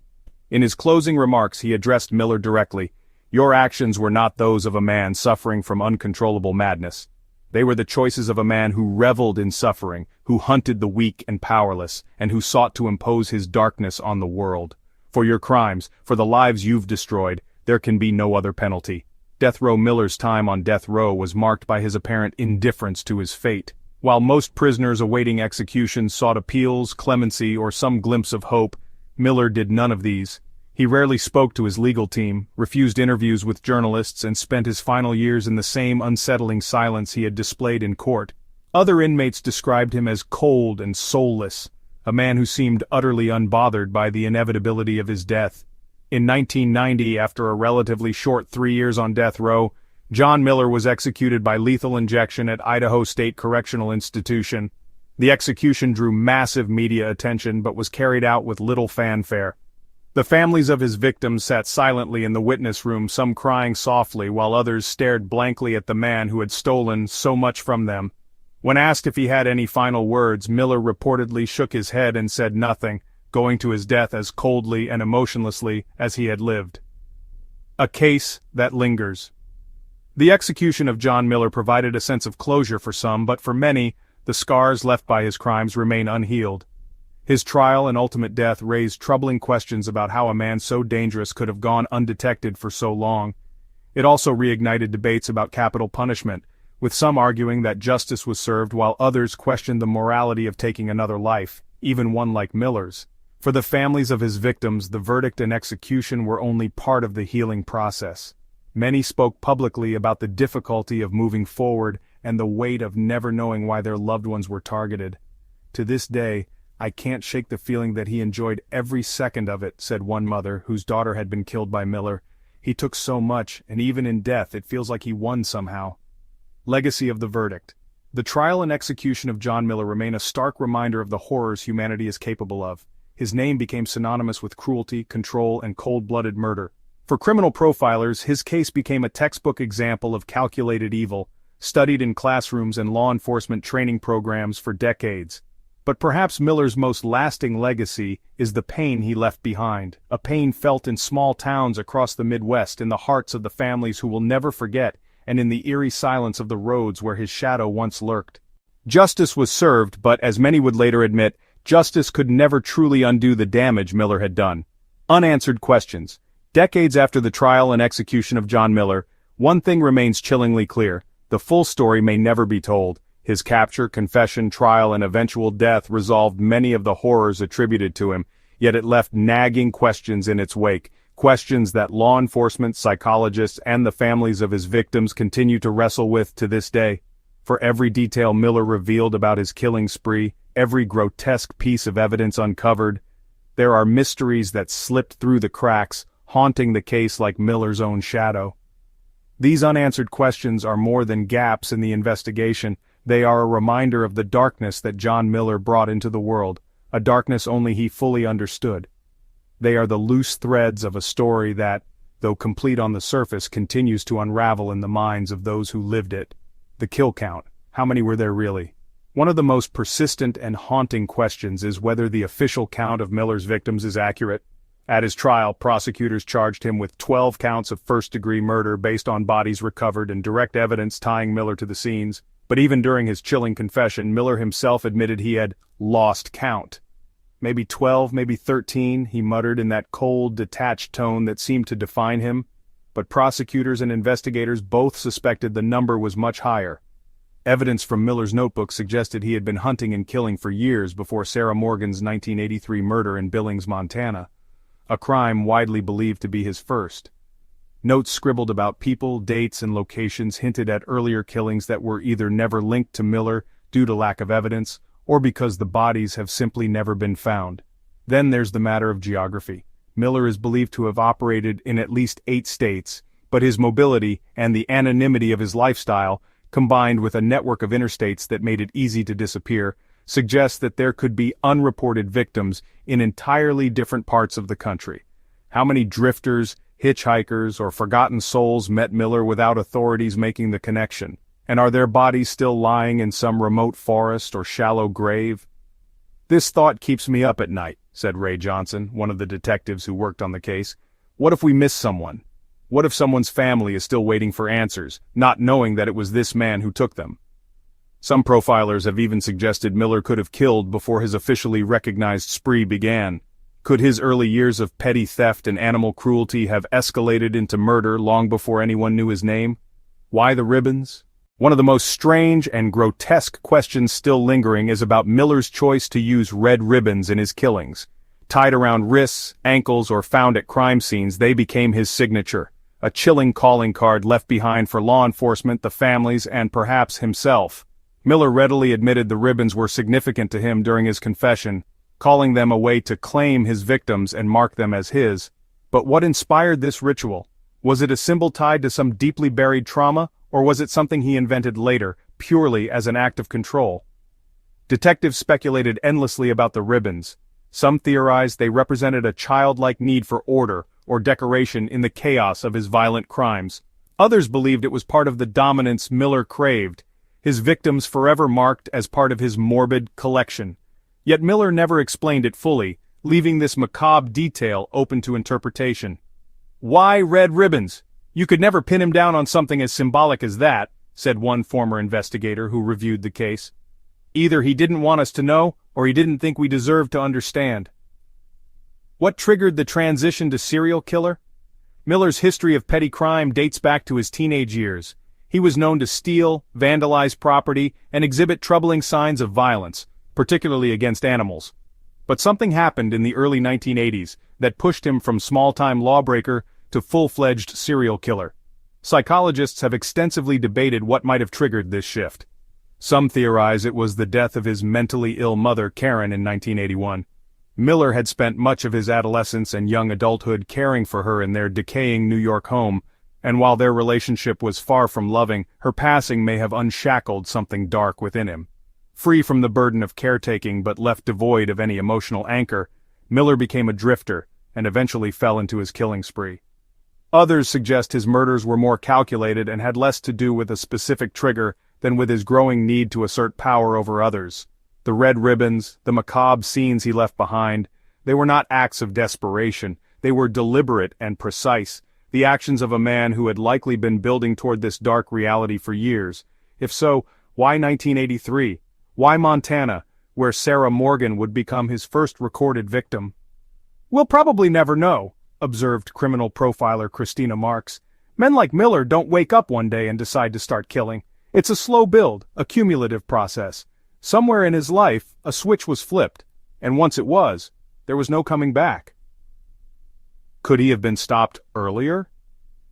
In his closing remarks, he addressed Miller directly. "Your actions were not those of a man suffering from uncontrollable madness. They were the choices of a man who reveled in suffering, who hunted the weak and powerless, and who sought to impose his darkness on the world. For your crimes, for the lives you've destroyed, there can be no other penalty." Death Row Miller's time on death row was marked by his apparent indifference to his fate. While most prisoners awaiting execution sought appeals, clemency, or some glimpse of hope, Miller did none of these. He rarely spoke to his legal team, refused interviews with journalists, and spent his final years in the same unsettling silence he had displayed in court. Other inmates described him as cold and soulless, a man who seemed utterly unbothered by the inevitability of his death. In 1990, after a relatively short 3 years on death row, John Miller was executed by lethal injection at Idaho State Correctional Institution. The execution drew massive media attention but was carried out with little fanfare. The families of his victims sat silently in the witness room, some crying softly, while others stared blankly at the man who had stolen so much from them. When asked if he had any final words, Miller reportedly shook his head and said nothing, going to his death as coldly and emotionlessly as he had lived. A case that lingers. The execution of John Miller provided a sense of closure for some, but for many, the scars left by his crimes remain unhealed. His trial and ultimate death raised troubling questions about how a man so dangerous could have gone undetected for so long. It also reignited debates about capital punishment, with some arguing that justice was served while others questioned the morality of taking another life, even one like Miller's. For the families of his victims, the verdict and execution were only part of the healing process. Many spoke publicly about the difficulty of moving forward and the weight of never knowing why their loved ones were targeted. "To this day, I can't shake the feeling that he enjoyed every second of it," said one mother whose daughter had been killed by Miller. "He took so much, and even in death it feels like he won somehow." Legacy of the verdict. The trial and execution of John Miller remain a stark reminder of the horrors humanity is capable of. His name became synonymous with cruelty, control, and cold-blooded murder. For criminal profilers, his case became a textbook example of calculated evil, studied in classrooms and law enforcement training programs for decades. But perhaps Miller's most lasting legacy is the pain he left behind, a pain felt in small towns across the Midwest, in the hearts of the families who will never forget, and in the eerie silence of the roads where his shadow once lurked. Justice was served, but as many would later admit, justice could never truly undo the damage Miller had done. Unanswered questions. Decades after the trial and execution of John Miller, one thing remains chillingly clear: the full story may never be told. His capture, confession, trial, and eventual death resolved many of the horrors attributed to him, yet it left nagging questions in its wake, questions that law enforcement, psychologists, and the families of his victims continue to wrestle with to this day. For every detail Miller revealed about his killing spree, every grotesque piece of evidence uncovered, there are mysteries that slipped through the cracks, haunting the case like Miller's own shadow. These unanswered questions are more than gaps in the investigation. They are a reminder of the darkness that John Miller brought into the world, a darkness only he fully understood. They are the loose threads of a story that, though complete on the surface, continues to unravel in the minds of those who lived it. The kill count. How many were there really? One of the most persistent and haunting questions is whether the official count of Miller's victims is accurate. At his trial, prosecutors charged him with 12 counts of first-degree murder based on bodies recovered and direct evidence tying Miller to the scenes. But even during his chilling confession, Miller himself admitted he had lost count. "Maybe 12, maybe 13, he muttered in that cold, detached tone that seemed to define him. But prosecutors and investigators both suspected the number was much higher. Evidence from Miller's notebook suggested he had been hunting and killing for years before Sarah Morgan's 1983 murder in Billings, Montana, a crime widely believed to be his first. Notes scribbled about people, dates, and locations hinted at earlier killings that were either never linked to Miller due to lack of evidence, or because the bodies have simply never been found. Then there's the matter of geography. Miller is believed to have operated in at least 8 states, but his mobility and the anonymity of his lifestyle, combined with a network of interstates that made it easy to disappear, suggests that there could be unreported victims in entirely different parts of the country. How many drifters, hitchhikers, or forgotten souls met Miller without authorities making the connection? And are their bodies still lying in some remote forest or shallow grave? "This thought keeps me up at night," said Ray Johnson, one of the detectives who worked on the case. "What if we miss someone? What if someone's family is still waiting for answers, not knowing that it was this man who took them?" Some profilers have even suggested Miller could have killed before his officially recognized spree began. Could his early years of petty theft and animal cruelty have escalated into murder long before anyone knew his name? Why the ribbons? One of the most strange and grotesque questions still lingering is about Miller's choice to use red ribbons in his killings. Tied around wrists, ankles, or found at crime scenes, they became his signature, a chilling calling card left behind for law enforcement, the families, and perhaps himself. Miller readily admitted the ribbons were significant to him during his confession, calling them a way to claim his victims and mark them as his. But what inspired this ritual? Was it a symbol tied to some deeply buried trauma, or was it something he invented later, purely as an act of control? Detectives speculated endlessly about the ribbons. Some theorized they represented a childlike need for order or decoration in the chaos of his violent crimes. Others believed it was part of the dominance Miller craved, his victims forever marked as part of his morbid collection. Yet Miller never explained it fully, leaving this macabre detail open to interpretation. "Why red ribbons? You could never pin him down on something as symbolic as that," said one former investigator who reviewed the case. "Either he didn't want us to know, or he didn't think we deserved to understand." What triggered the transition to serial killer? Miller's history of petty crime dates back to his teenage years. He was known to steal, vandalize property, and exhibit troubling signs of violence, particularly against animals. But something happened in the early 1980s that pushed him from small-time lawbreaker to full-fledged serial killer. Psychologists have extensively debated what might have triggered this shift. Some theorize it was the death of his mentally ill mother, Karen, in 1981. Miller had spent much of his adolescence and young adulthood caring for her in their decaying New York home, and while their relationship was far from loving, her passing may have unshackled something dark within him. Free from the burden of caretaking but left devoid of any emotional anchor, Miller became a drifter and eventually fell into his killing spree. Others suggest his murders were more calculated and had less to do with a specific trigger than with his growing need to assert power over others. The red ribbons, the macabre scenes he left behind, they were not acts of desperation, they were deliberate and precise, the actions of a man who had likely been building toward this dark reality for years. If so, why 1983? Why Montana, where Sarah Morgan would become his first recorded victim? "We'll probably never know," observed criminal profiler Christina Marks. "Men like Miller don't wake up one day and decide to start killing. It's a slow build, a cumulative process. Somewhere in his life, a switch was flipped, and once it was, there was no coming back." Could he have been stopped earlier?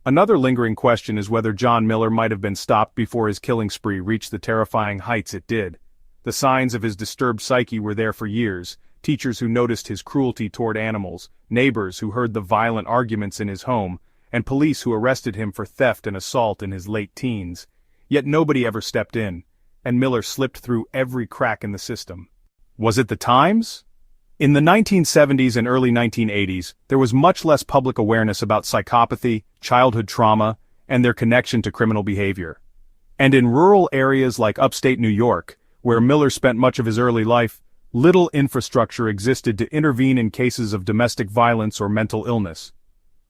Another lingering question is whether John Miller might have been stopped before his killing spree reached the terrifying heights it did. The signs of his disturbed psyche were there for years: teachers who noticed his cruelty toward animals, neighbors who heard the violent arguments in his home, and police who arrested him for theft and assault in his late teens. Yet nobody ever stepped in, and Miller slipped through every crack in the system. Was it the times? In the 1970s and early 1980s, there was much less public awareness about psychopathy, childhood trauma, and their connection to criminal behavior. And in rural areas like upstate New York, where Miller spent much of his early life, little infrastructure existed to intervene in cases of domestic violence or mental illness.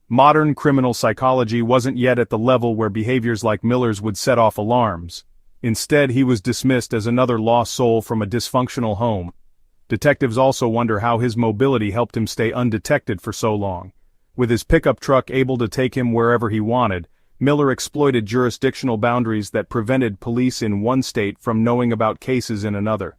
Modern criminal psychology wasn't yet at the level where behaviors like Miller's would set off alarms. Instead, he was dismissed as another lost soul from a dysfunctional home. Detectives also wonder how his mobility helped him stay undetected for so long. With his pickup truck able to take him wherever he wanted, Miller exploited jurisdictional boundaries that prevented police in one state from knowing about cases in another.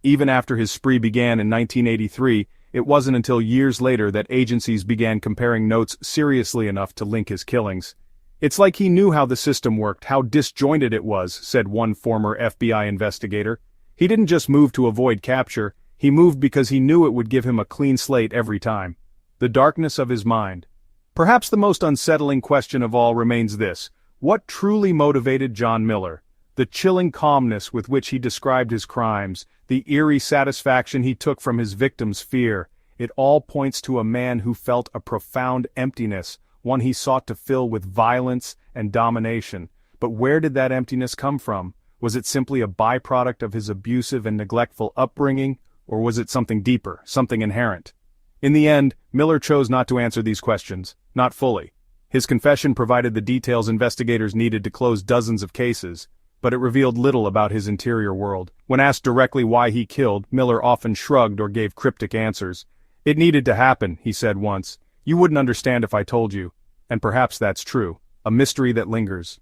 Even after his spree began in 1983, it wasn't until years later that agencies began comparing notes seriously enough to link his killings. "It's like he knew how the system worked, how disjointed it was," said one former FBI investigator. "He didn't just move to avoid capture, he moved because he knew it would give him a clean slate every time." The darkness of his mind. Perhaps the most unsettling question of all remains this: what truly motivated John Miller? The chilling calmness with which he described his crimes, the eerie satisfaction he took from his victims' fear, it all points to a man who felt a profound emptiness, one he sought to fill with violence and domination. But where did that emptiness come from? Was it simply a byproduct of his abusive and neglectful upbringing, or was it something deeper, something inherent? In the end, Miller chose not to answer these questions, not fully. His confession provided the details investigators needed to close dozens of cases, but it revealed little about his interior world. When asked directly why he killed, Miller often shrugged or gave cryptic answers. "It needed to happen," he said once. "You wouldn't understand if I told you." And perhaps that's true, a mystery that lingers.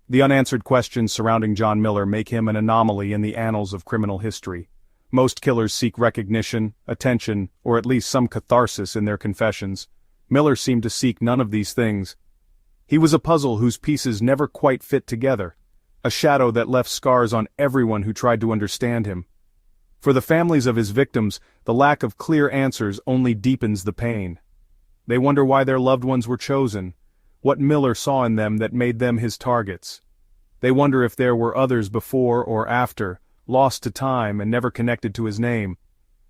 The unanswered questions surrounding John Miller make him an anomaly in the annals of criminal history. Most killers seek recognition, attention, or at least some catharsis in their confessions. Miller seemed to seek none of these things. He was a puzzle whose pieces never quite fit together, a shadow that left scars on everyone who tried to understand him. For the families of his victims, the lack of clear answers only deepens the pain. They wonder why their loved ones were chosen, what Miller saw in them that made them his targets. They wonder if there were others before or after, lost to time and never connected to his name.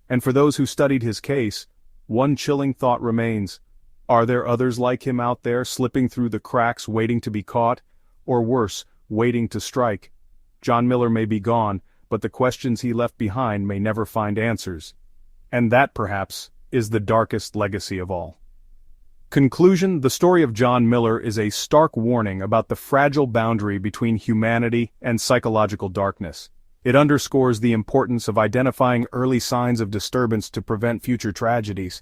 And for those who studied his case, one chilling thought remains: are there others like him out there slipping through the cracks waiting to be caught, or worse, waiting to strike? John Miller may be gone, but the questions he left behind may never find answers. And that, perhaps, is the darkest legacy of all. Conclusion: the story of John Miller is a stark warning about the fragile boundary between humanity and psychological darkness. It underscores the importance of identifying early signs of disturbance to prevent future tragedies.